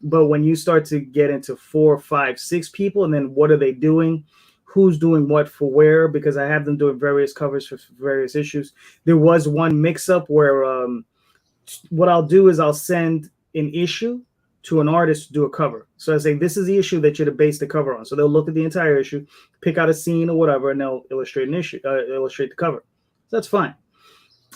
But when you start to get into 4, 5, 6 people, and then what are they doing? Who's doing what for where? Because I have them doing various covers for various issues. There was one mix-up where what I'll do is I'll send an issue to an artist to do a cover. So I say, this is the issue that you're to base the cover on. So they'll look at the entire issue, pick out a scene or whatever, and they'll illustrate an issue, illustrate the cover. So that's fine.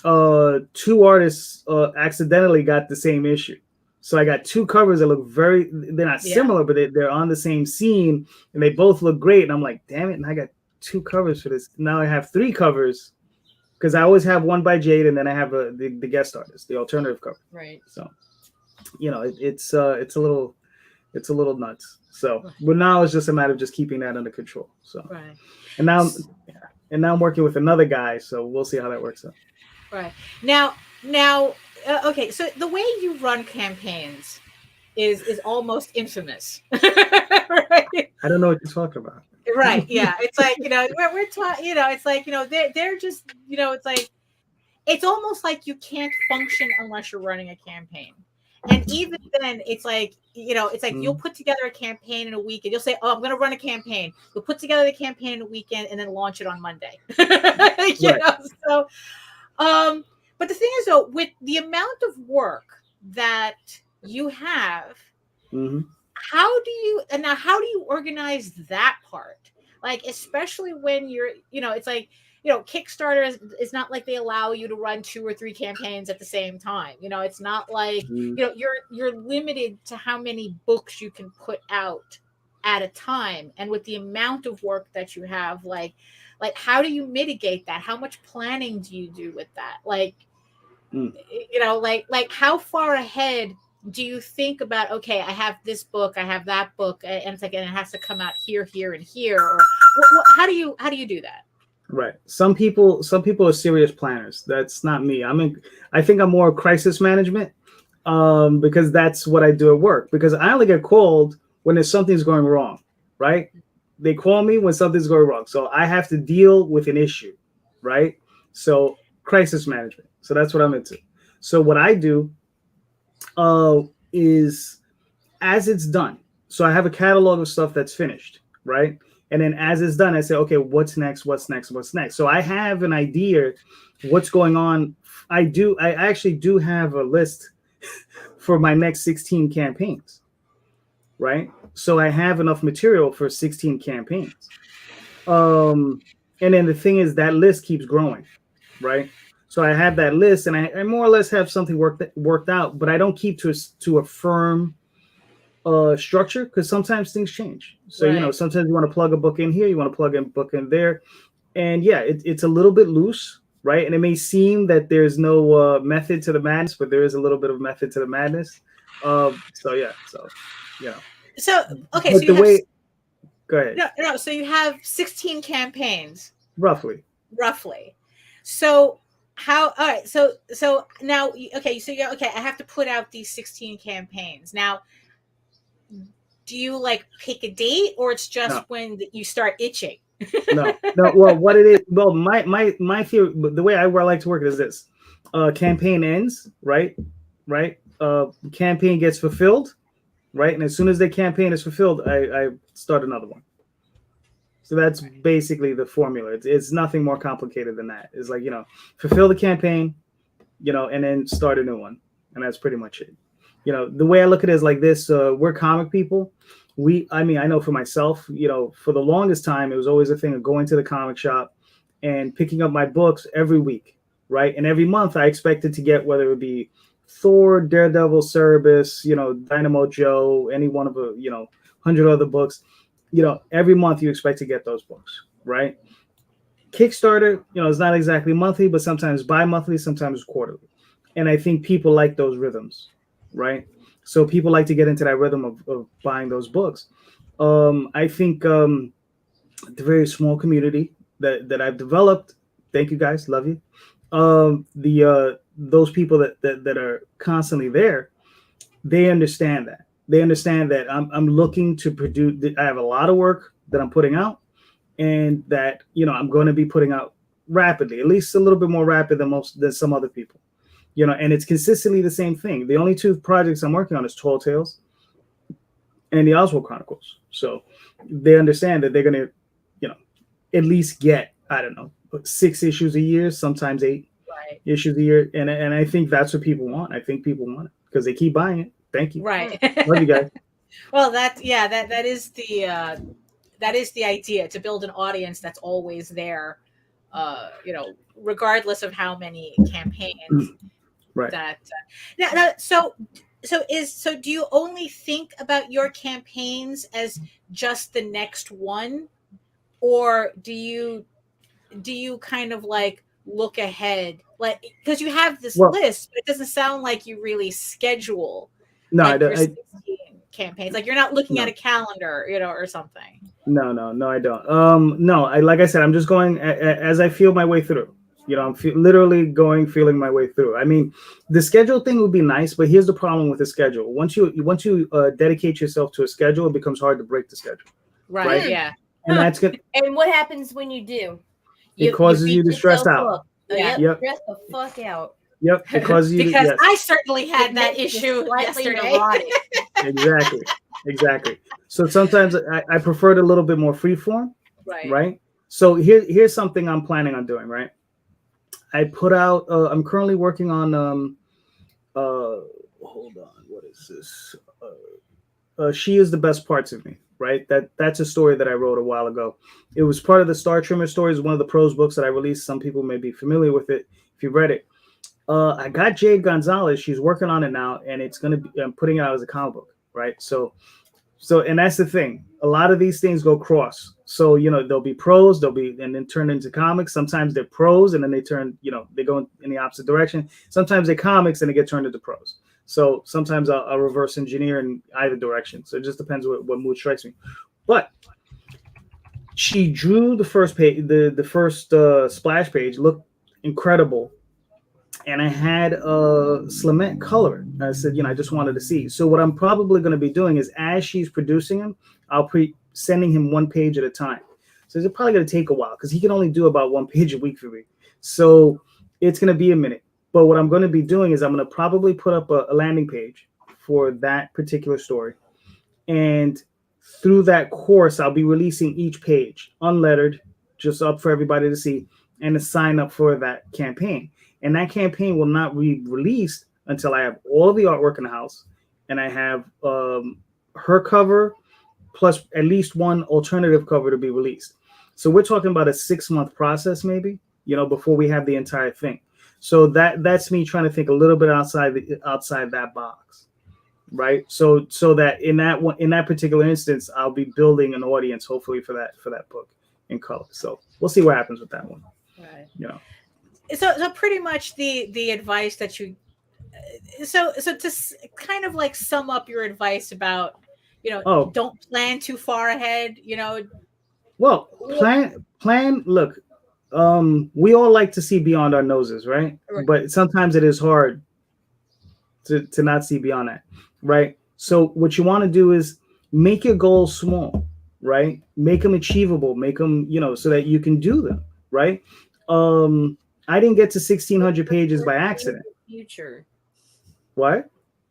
2 artists accidentally got the same issue. So I got 2 covers that look they're not similar, but they're on the same scene, and they both look great. And I'm like, damn it, and I got 2 covers for this. Now I have 3 covers, because I always have one by Jade, and then I have the guest artist, the alternative cover. Right. So, it's a little nuts. So, but now it's just a matter of just keeping that under control. So, Right. And now I'm working with another guy, so we'll see how that works out. Right. Now, okay. So the way you run campaigns is almost infamous. Right? I don't know what you're talking about. Right. Yeah. It's like, we're taught, it's like, they're just, it's like, it's almost like you can't function unless you're running a campaign. And even then it's like, you'll put together a campaign in a week and you'll say, oh, I'm going to run a campaign. You'll put together the campaign in a weekend and then launch it on Monday. So, but the thing is though, with the amount of work that you have, how do you organize that part? Like, especially when you're, it's like, Kickstarter is not like they allow you to run 2 or 3 campaigns at the same time. It's not like, you're limited to how many books you can put out at a time. And with the amount of work that you have, like how do you mitigate that? How much planning do you do with that? Like, like how far ahead do you think about, okay, I have this book, I have that book, and it's like, and it has to come out here, here, and here, or how do you do that? Right. Some people are serious planners. That's not me. I think I'm more crisis management, because that's what I do at work. Because I only get called when there's something's going wrong, right? They call me when something's going wrong. So I have to deal with an issue, right? So crisis management. So that's what I'm into. So what I do is, as it's done. So I have a catalog of stuff that's finished, right? And then as it's done, I say, okay, what's next? What's next? What's next? So I have an idea what's going on. I actually do have a list for my next 16 campaigns, right? So I have enough material for 16 campaigns. And then the thing is, that list keeps growing, right? So I have that list, and I more or less have something worked out, but I don't keep to a firm structure, because sometimes things change. So right. Sometimes you want to plug a book in here, you want to plug a book in there, and it's a little bit loose, right? And it may seem that there's no method to the madness, but there is a little bit of method to the madness. So okay, so go ahead. No. So you have 16 campaigns, roughly. So how? All right. So now, okay. So I have to put out these 16 campaigns now. Do you pick a date, or it's just when you start itching? No. Well, what it is? Well, my theory, the way I like to work is this: campaign ends, right? Campaign gets fulfilled, right? And as soon as the campaign is fulfilled, I start another one. So that's basically the formula. It's nothing more complicated than that. It's like, fulfill the campaign, and then start a new one, and that's pretty much it. The way I look at it is like this: we're comic people. I know for myself, for the longest time, it was always a thing of going to the comic shop and picking up my books every week, right? And every month I expected to get, whether it be Thor, Daredevil, Cerebus, Dynamo Joe, any one of 100 other books, every month you expect to get those books, right? Kickstarter, it's not exactly monthly, but sometimes bi-monthly, sometimes quarterly. And I think people like those rhythms, right? So people like to get into that rhythm of buying those books. I think the very small community that I've developed, thank you guys, love you. Those people that are constantly there, they understand that. They understand that I'm looking to produce. I have a lot of work that I'm putting out, and that I'm going to be putting out rapidly, at least a little bit more rapid than some other people. And it's consistently the same thing. The only 2 projects I'm working on is Tall Tales and the Oswald Chronicles. So they understand that they're going to, at least get, 6 issues a year, sometimes 8 issues a year. And I think that's what people want. I think people want it because they keep buying it. Thank you. Right. Love you guys. Well, that is the idea, to build an audience that's always there, regardless of how many campaigns Right. that. Now, so do you only think about your campaigns as just the next one, or do you kind of like look ahead, like, because you have this list, but it doesn't sound like you really schedule like your 16 campaigns, like you're not looking at a calendar, or something. No, I don't. No, like I said, I'm just going as I feel my way through. I'm literally feeling my way through. I mean, the schedule thing would be nice, but here's the problem with the schedule. Once you dedicate yourself to a schedule, it becomes hard to break the schedule. Right? Yeah. And that's good. And what happens when you do? It causes you to stress out. Yeah. Yep. Stress the fuck out. Yep. It causes you because yes. I certainly had that issue yesterday. Exactly. So sometimes I prefer it a little bit more freeform. Right. So here's something I'm planning on doing. Right. I put out. I'm currently working on. Hold on. What is this? She is the best parts of me. Right. That's a story that I wrote a while ago. It was part of the Star Trimmer stories, one of the prose books that I released. Some people may be familiar with it if you've read it. I got Jade Gonzalez. She's working on it now, and it's gonna be. I'm putting it out as a comic book. Right. So, and that's the thing. A lot of these things go cross. So, there'll be prose, and then turn into comics. Sometimes they're prose and then they turn, they go in the opposite direction. Sometimes they're comics and they get turned into prose. So sometimes I'll reverse engineer in either direction. So it just depends what mood strikes me. But she drew the first page, the first splash page looked incredible. And I had Slimette color. I said, I just wanted to see. So what I'm probably going to be doing is, as she's producing him, I'll sending him one page at a time. So it's probably going to take a while because he can only do about one page a week for me. So it's going to be a minute. But what I'm going to be doing is I'm going to probably put up a landing page for that particular story. And through that course, I'll be releasing each page unlettered, just up for everybody to see, and to sign up for that campaign. And that campaign will not be released until I have all of the artwork in the house, and I have her cover plus at least one alternative cover to be released. So we're talking about a 6-month process, maybe, before we have the entire thing. So that's me trying to think a little bit outside that box, right? So that in that particular instance, I'll be building an audience, hopefully for that book in color. So we'll see what happens with that one. Right. So pretty much the advice that you, so to kind of like sum up your advice about, don't plan too far ahead, Well, plan. Look, we all like to see beyond our noses, right? But sometimes it is hard to not see beyond that, right? So what you want to do is make your goals small, right? Make them achievable, make them, so that you can do them, right? I didn't get to 1,600 pages by accident. Future. What?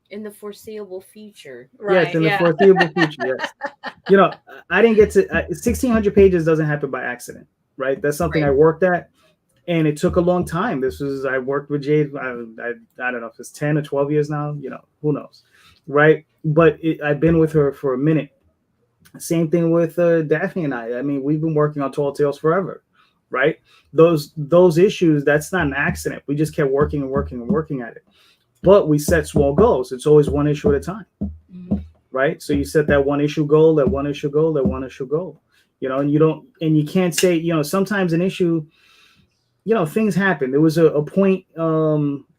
In the foreseeable future. Yes, in the foreseeable future, yes. I didn't get to 1,600 pages doesn't happen by accident, right? That's something I worked at, and it took a long time. I worked with Jade, I don't know if it's 10 or 12 years now, who knows, right? But I've been with her for a minute. Same thing with Daphne and I. I mean, we've been working on Tall Tales forever. Right? Those issues, that's not an accident. We just kept working at it. But we set small goals. It's always one issue at a time. Mm-hmm. Right? So you set that one issue goal, and you can't say, sometimes an issue, things happen. There was a point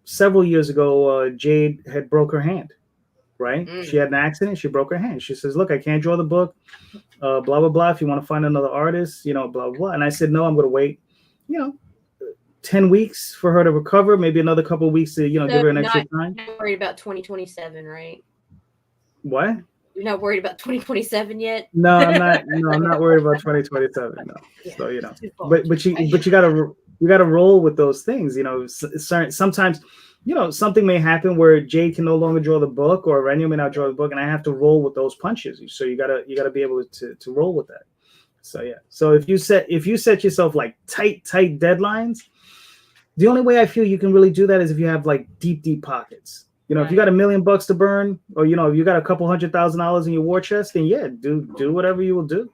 several years ago, Jade had broke her hand. Right? She had an accident. She broke her hand. She says, look, I can't draw the book. Blah, blah, blah. If you want to find another artist, blah, blah, blah. And I said, no, I'm going to wait, 10 weeks for her to recover. Maybe another couple of weeks to, give her an extra time. You're not worried about 2027, right? What? You're not worried about 2027 yet? No, I'm not. No, I'm not worried about 2027. No. Yeah, so, but you gotta roll with those things. Sometimes, something may happen where Jade can no longer draw the book, or Renu may not draw the book, and I have to roll with those punches. So you gotta be able to roll with that. So yeah. So if you set yourself like tight deadlines, the only way I feel you can really do that is if you have like deep pockets. You know, if you got $1 million to burn, or you know, if you got a couple $100,000 in your war chest, then yeah, do whatever you will do,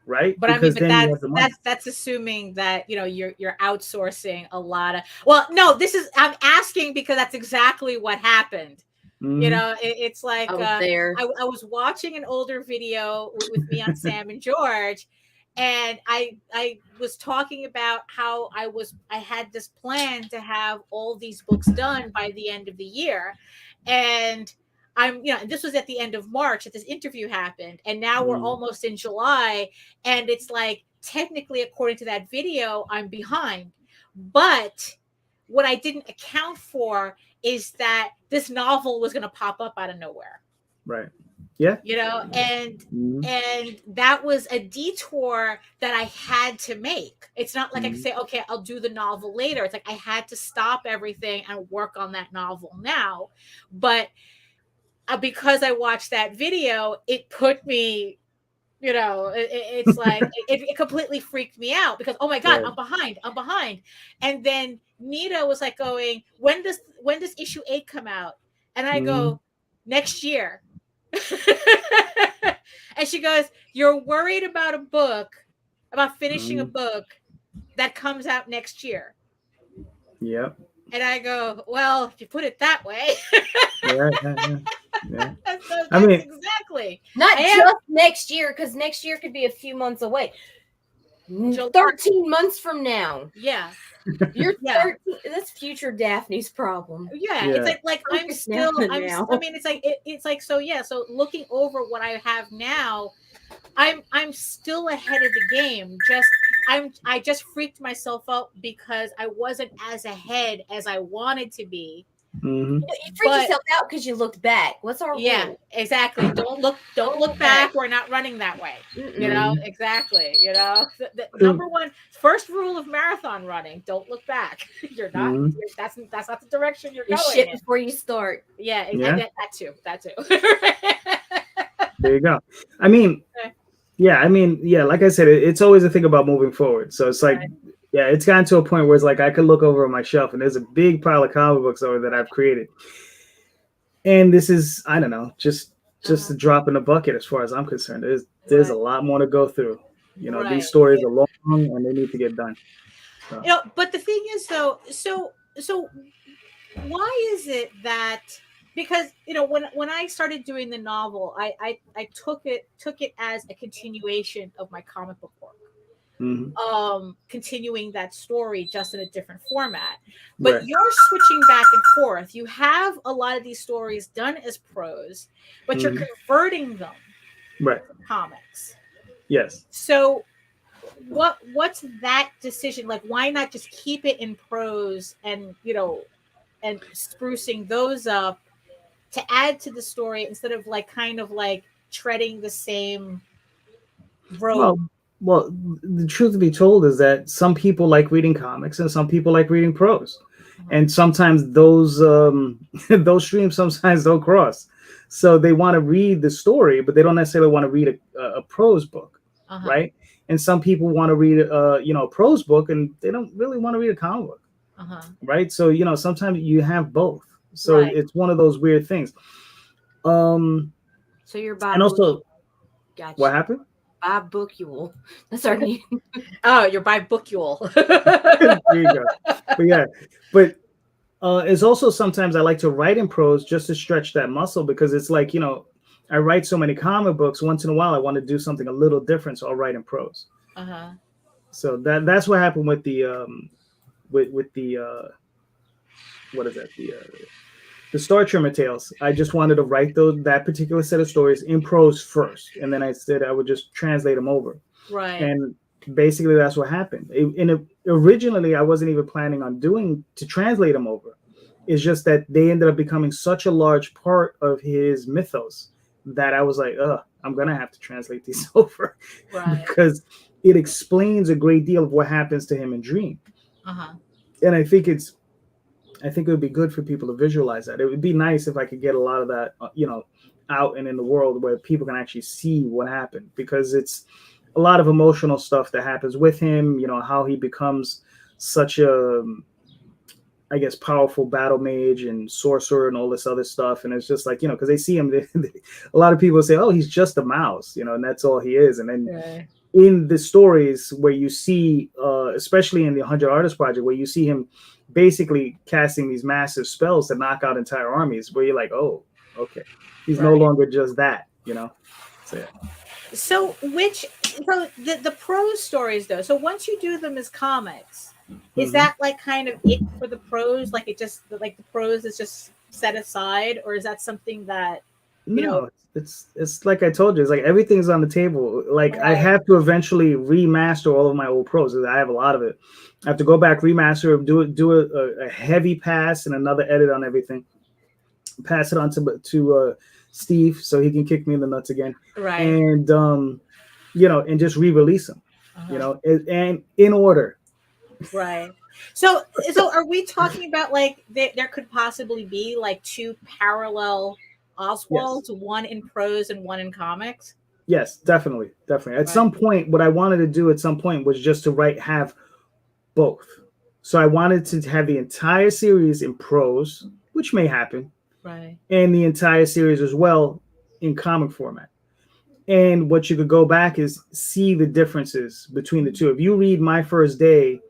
right? But because I mean, then you have the money. that's assuming that you know you're outsourcing a lot of. Well, no, I'm asking because that's exactly what happened. Mhm. You know, it's like I was there. I was watching an older video with me on Sam and George, and I was talking about how I had this plan to have all these books done by the end of the year, and this was at the end of March that this interview happened, and now we're almost in July, and it's like technically according to that video I'm behind, but what I didn't account for is that this novel was going to pop up out of nowhere. Right. Yeah. You know, and that was a detour that I had to make. It's not like I could say, okay, I'll do the novel later. It's like I had to stop everything and work on that novel now. But because I watched that video, it put me, you know, it's like it completely freaked me out because, oh my God, I'm behind. And then Nita was like going, when does issue 8 come out? And I go, next year. And she goes, you're worried about about finishing a book that comes out next year. Yep. And I go, well, if you put it that way. Yeah. So I mean, exactly. Not just next year, because next year could be a few months away. 13 months from now. Yeah. You're 13. That's future Daphne's problem. Yeah. It's like I'm Focus still now. I mean, it's like so so looking over what I have now, I'm still ahead of the game. I just freaked myself out because I wasn't as ahead as I wanted to be. You freaked yourself out because you looked back. What's our rule? Exactly. Don't look back. We're not running that way. You know, exactly. You know, the number one first rule of marathon running: don't look back. You're not. That's not the direction you're going. Shit before you start. Yeah. That too. There you go. I mean, like I said, it's always a thing about moving forward. So it's like. Right. Yeah, it's gotten to a point where it's like I could look over on my shelf and there's a big pile of comic books over that I've created. And this is, I don't know, just a drop in the bucket as far as I'm concerned. There's a lot more to go through. You know, these stories are long and they need to get done. So. You know, but the thing is though, so why is it that because you know when I started doing the novel, I took it as a continuation of my comic book work. Continuing that story just in a different format, but you're switching back and forth. You have a lot of these stories done as prose, but you're converting them to comics. Yes. So what's that decision like? Why not just keep it in prose and and sprucing those up to add to the story instead of kind of treading the same road? Well, the truth to be told is that some people like reading comics and some people like reading prose. And sometimes those streams sometimes don't cross. So they want to read the story, but they don't necessarily want to read a prose book, right? And some people want to read a prose book and they don't really want to read a comic book, right? So sometimes you have both. So it's one of those weird things. So you're Bob. And also, gotcha. What happened? Bob Bookule. That's our name. Oh, you're by Bookule. There you go. But it's also sometimes I like to write in prose just to stretch that muscle because it's like, I write so many comic books. Once in a while, I want to do something a little different, so I'll write in prose. So that's what happened with the with the what is that the Star Trimmer Tales. I just wanted to write that particular set of stories in prose first, and then I said I would just translate them over. Right. And basically that's what happened. Originally, I wasn't even planning on to translate them over. It's just that they ended up becoming such a large part of his mythos that I was like, I'm gonna have to translate these over, because it explains a great deal of what happens to him in Dream. And I think it would be good for people to visualize that. It would be nice if I could get a lot of that, out and in the world where people can actually see what happened, because it's a lot of emotional stuff that happens with him, how he becomes such a, I guess, powerful battle mage and sorcerer and all this other stuff. And it's just like, because they see him, a lot of people say, oh, he's just a mouse, and that's all he is. And then in the stories where you see, especially in the 100 Artist Project, where you see him basically casting these massive spells to knock out entire armies, where you're like, oh, okay, he's no longer just that, So, yeah. So the prose stories though, so once you do them as comics, is that like kind of it for the prose? Like it just like the prose is just set aside, or is that something that it's like I told you, it's like everything's on the table. Like I have to eventually remaster all of my old prose. I have a lot of it. I have to go back, remaster, do a heavy pass and another edit on everything. Pass it on to Steve so he can kick me in the nuts again. Right. And and just re-release them. And in order. Right. So are we talking about like there could possibly be like two parallel Oswalds, one in prose and one in comics? Yes, definitely. At some point, what I wanted to do at some point was just to have both. So I wanted to have the entire series in prose, which may happen, right, and the entire series as well in comic format. And what you could go back is see the differences between the two. If you read My First Day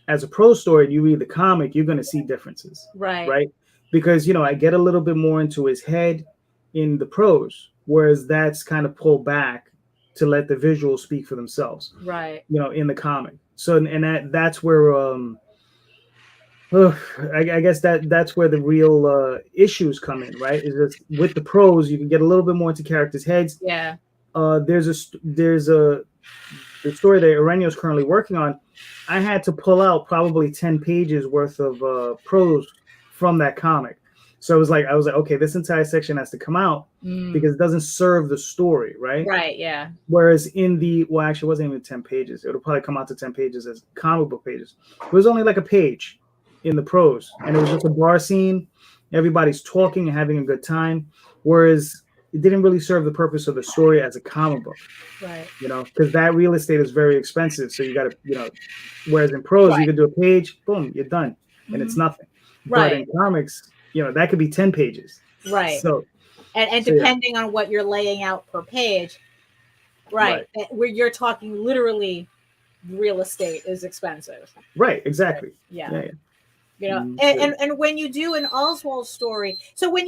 as a prose story, and you read the comic, you're going to see differences, right? Because I get a little bit more into his head in the prose, whereas that's kind of pulled back to let the visuals speak for themselves, right? In the comic. So and that's where I guess that's where the real issues come in, right? Is just with the prose, you can get a little bit more into characters' heads. Yeah. There's the story that Aurelio's currently working on. I had to pull out probably 10 pages worth of prose from that comic. So I was like, okay, this entire section has to come out because it doesn't serve the story, right? Right, yeah. Whereas actually, it wasn't even 10 pages. It would probably come out to 10 pages as comic book pages. It was only like a page in the prose, and it was just a bar scene. Everybody's talking and having a good time. Whereas it didn't really serve the purpose of the story as a comic book, right? Because that real estate is very expensive. So you got to, whereas in prose, you could do a page, boom, you're done, and it's nothing. Right. But in comics, that could be 10 pages. Right. So, and depending on what you're laying out per page, right, where you're talking literally, real estate is expensive. Right. Exactly. Yeah. And when you do an Oswald story, which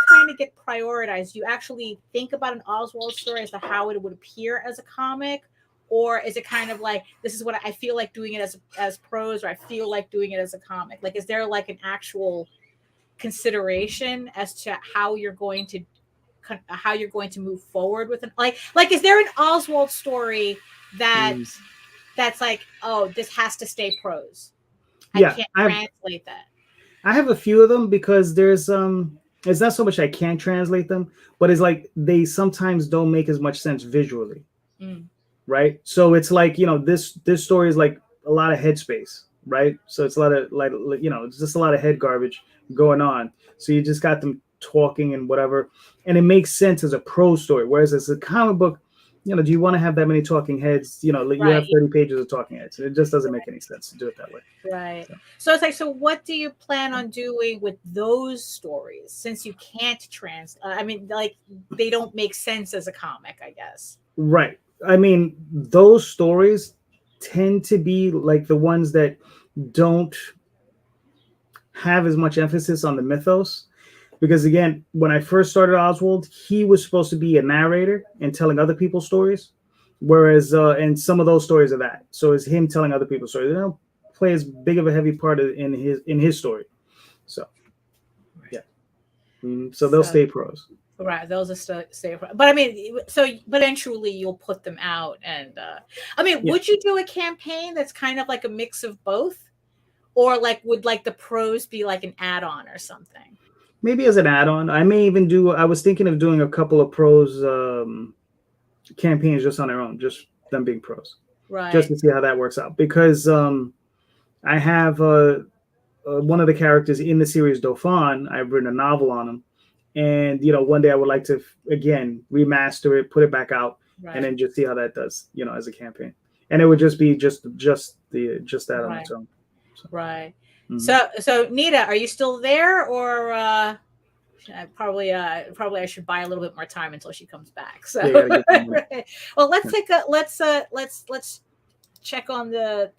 kind of get prioritized? Do you actually think about an Oswald story as to how it would appear as a comic, or is it kind of like, this is what I feel like doing it as prose, or I feel like doing it as a comic? Like, is there like an actual consideration as to how you're going to move forward with it? Like is there an Oswald story that's like, oh, this has to stay prose? I can't translate that. I have a few of them because there's it's not so much I can't translate them, but it's like they sometimes don't make as much sense visually. Right? So it's like, this story is like a lot of headspace, right? So it's a lot of it's just a lot of head garbage going on. So you just got them talking and whatever, and it makes sense as a prose story. Whereas as a comic book, do you want to have that many talking heads? You have 30 pages of talking heads. It just doesn't make any sense to do it that way. Right. So it's like, so what do you plan on doing with those stories since you can't they don't make sense as a comic, I guess. Right. I mean, those stories tend to be like the ones that don't have as much emphasis on the mythos. Because again, when I first started Oswald, he was supposed to be a narrator and telling other people's stories. Whereas, and some of those stories are that. So it's him telling other people's stories. They don't play as big of a heavy part in his story. So, yeah. So they'll stay prose. Right, those are stay. But I mean, but eventually you'll put them out, and would you do a campaign that's kind of like a mix of both, or like would like the prose be like an add-on or something? Maybe as an add-on. I may even I was thinking of doing a couple of prose campaigns just on their own, just them being prose, right? Just to see how that works out, because I have one of the characters in the series, Loughran. I've written a novel on him. And, one day I would like to, again, remaster it, put it back out, and then just see how that does, as a campaign. And it would just be just that on its own. So. Right. So Nita, are you still there, or I should buy a little bit more time until she comes back. So, well, let's check on the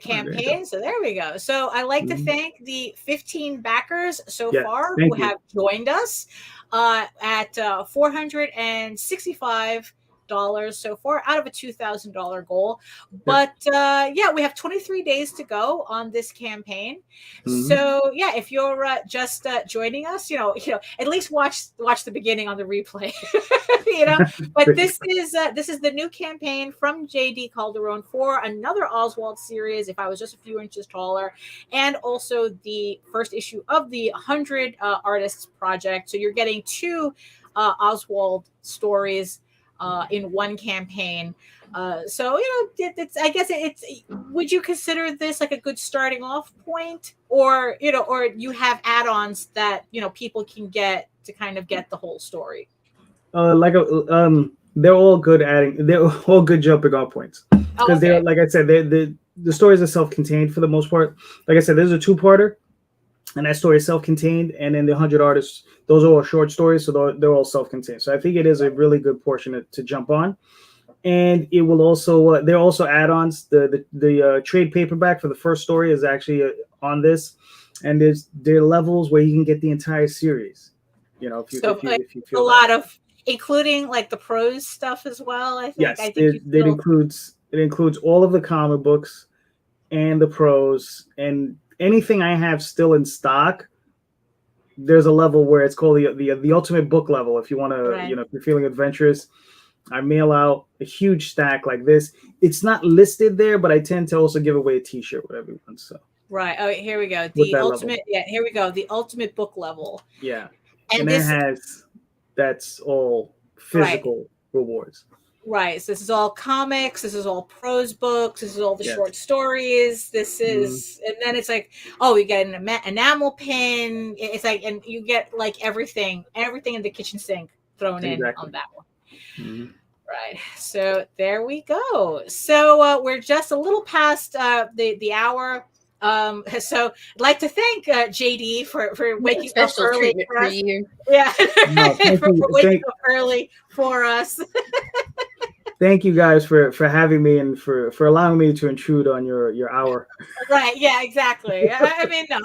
campaign. So there we go. So I like to thank the 15 backers so far who have joined us at $465 so far out of a $2,000 goal. But we have 23 days to go on this campaign. So if you're just joining us, at least watch the beginning on the replay. But this is the new campaign from JD Calderon for another Oswald series, If I Was Just a Few Inches Taller, and also the first issue of the 100 Artists Project. So you're getting 2 Oswald stories in one campaign. So I guess it's. Would you consider this like a good starting off point, or you have add-ons that people can get to kind of get the whole story? They're all good they're all good jumping off points, because they're, like I said, the stories are self-contained for the most part. Like I said, there's a 2-parter, and that story is self-contained, and then the 100 Artists, those are all short stories, so they're all self-contained. So I think it is a really good portion to jump on. And it will also there are also add-ons. The trade paperback for the first story is actually on this, and there are levels where you can get the entire series. If you feel a lot of, including like the prose stuff as well. I think. Yes, it includes all of the comic books and the prose and anything I have still in stock. There's a level where it's called the ultimate book level. If you want to, if you're feeling adventurous, I mail out a huge stack like this. It's not listed there, but I tend to also give away a T-shirt with everyone. So right. Oh, here we go. The ultimate. Level. Yeah, here we go. The ultimate book level. Yeah, and that's all physical rewards. Right. So this is all comics. This is all prose books. This is all the short stories. This is, and then it's like, oh, you get an enamel pin. It's like, and you get like everything in the kitchen sink thrown in on that one. Right. So there we go. So we're just a little past the hour. So I'd like to thank JD for waking up early for us. Yeah, for waking up early for us. Thank you guys for having me and for allowing me to intrude on your hour. Right. Yeah, exactly. I mean, no,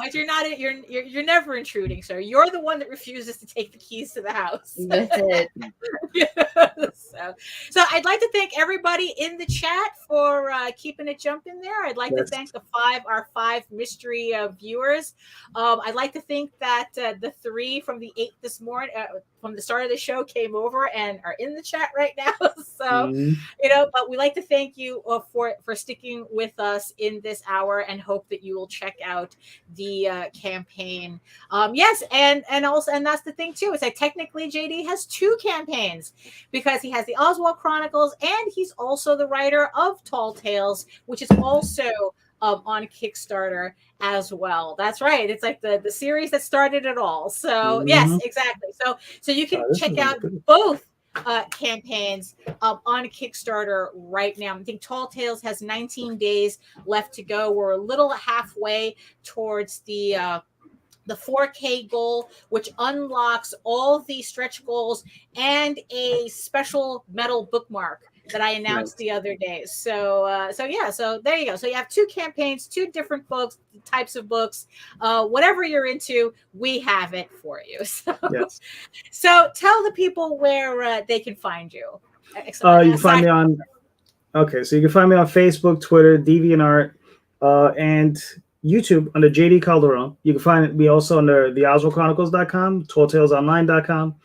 you're never intruding, sir. You're the one that refuses to take the keys to the house. That's it. So I'd like to thank everybody in the chat for keeping it jumping there. I'd like to thank our 5 mystery viewers. I'd like to think that the 3 from the 8 this morning, from the start of the show, came over and are in the chat right now. So, but we like to thank you for sticking with us in this hour, and hope that you will check out the campaign. Yes, and that's the thing too. It's like technically JD has 2 campaigns, because he has the Oswald Chronicles, and he's also the writer of Tall Tales, which is also on Kickstarter as well. That's right. It's like the series that started it all. So yes, exactly. So you can check out both campaigns on Kickstarter right now. I think Tall Tales has 19 days left to go. We're a little halfway towards the 4K goal, which unlocks all the stretch goals and a special metal bookmark that I announced the other day. So there you go. So you have 2 campaigns, 2 different books, types of books, whatever you're into, we have it for you. So tell the people where they can find you. You can find me on. Okay, so you can find me on Facebook, Twitter, DeviantArt, and YouTube under JD Calderon. You can find me also under theoswaldchronicles.com, talltalesonline.com.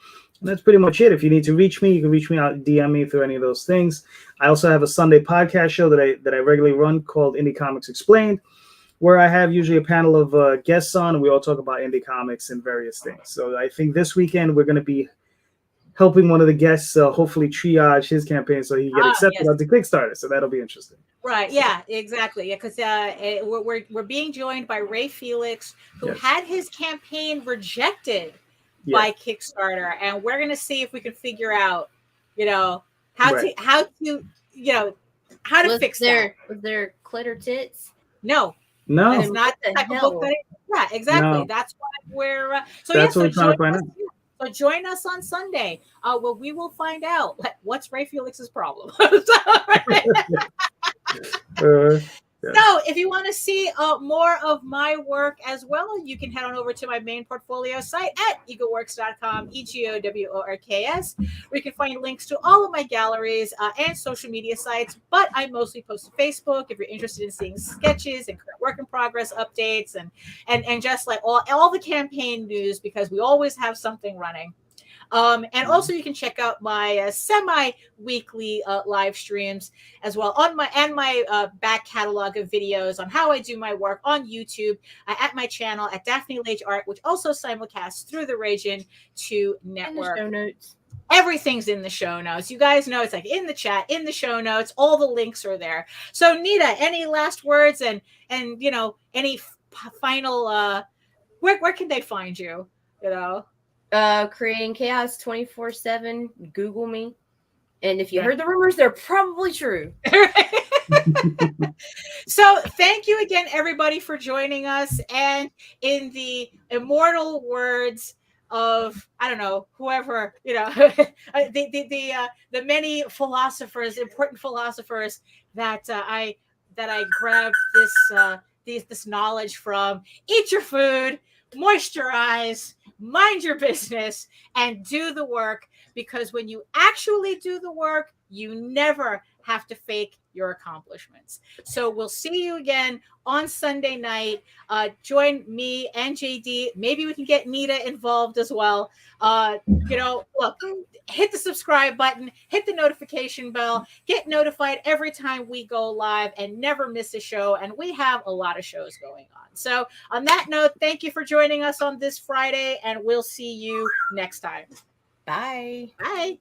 And that's pretty much it. If you need to reach me, you can reach me out, DM me through any of those things. I also have a Sunday podcast show that I regularly run called Indie Comics Explained, where I have usually a panel of guests on, and we all talk about indie comics and various things. So I think this weekend we're going to be helping one of the guests hopefully triage his campaign so he can get accepted on the Kickstarter. So that'll be interesting. Right. Yeah, exactly. Yeah, because we're being joined by Ray Felix, who had his campaign rejected by Kickstarter, and we're going to see if we can figure out, how to fix that. Was there clit or tits? No. No, That is not the What the type of book hell? that yeah, exactly. No. That's why we're That's what we're trying to find us, out. so join us on Sunday. Well, we will find out what's Ray Felix's problem. Yeah. So, if you want to see more of my work as well, you can head on over to my main portfolio site at egoworks.com, EGOWORKS, where you can find links to all of my galleries and social media sites. But I mostly post to Facebook if you're interested in seeing sketches and current work in progress updates and just like all the campaign news, because we always have something running. And also you can check out my semi-weekly live streams as well on my back catalog of videos on how I do my work on YouTube at my channel at Daphne Lage Art, which also simulcasts through the Ragin 2 In the network. show notes. Everything's in the show notes. You guys know it's like in the chat, in the show notes. All the links are there. So Nita, any last words and you know any final where can they find you? You know. Creating chaos 24/7. Google me, and if you heard the rumors, they're probably true. So thank you again, everybody, for joining us. And in the immortal words of I don't know whoever the many philosophers, important philosophers that I grabbed this knowledge from. Eat your food, moisturize, mind your business, and do the work, because when you actually do the work, you never have to fake your accomplishments. So we'll see you again on Sunday night. Join me and JD. Maybe we can get Nita involved as well. Look, hit the subscribe button, hit the notification bell, get notified every time we go live, and never miss a show. And we have a lot of shows going on. So on that note, thank you for joining us on this Friday, and we'll see you next time. Bye. Bye.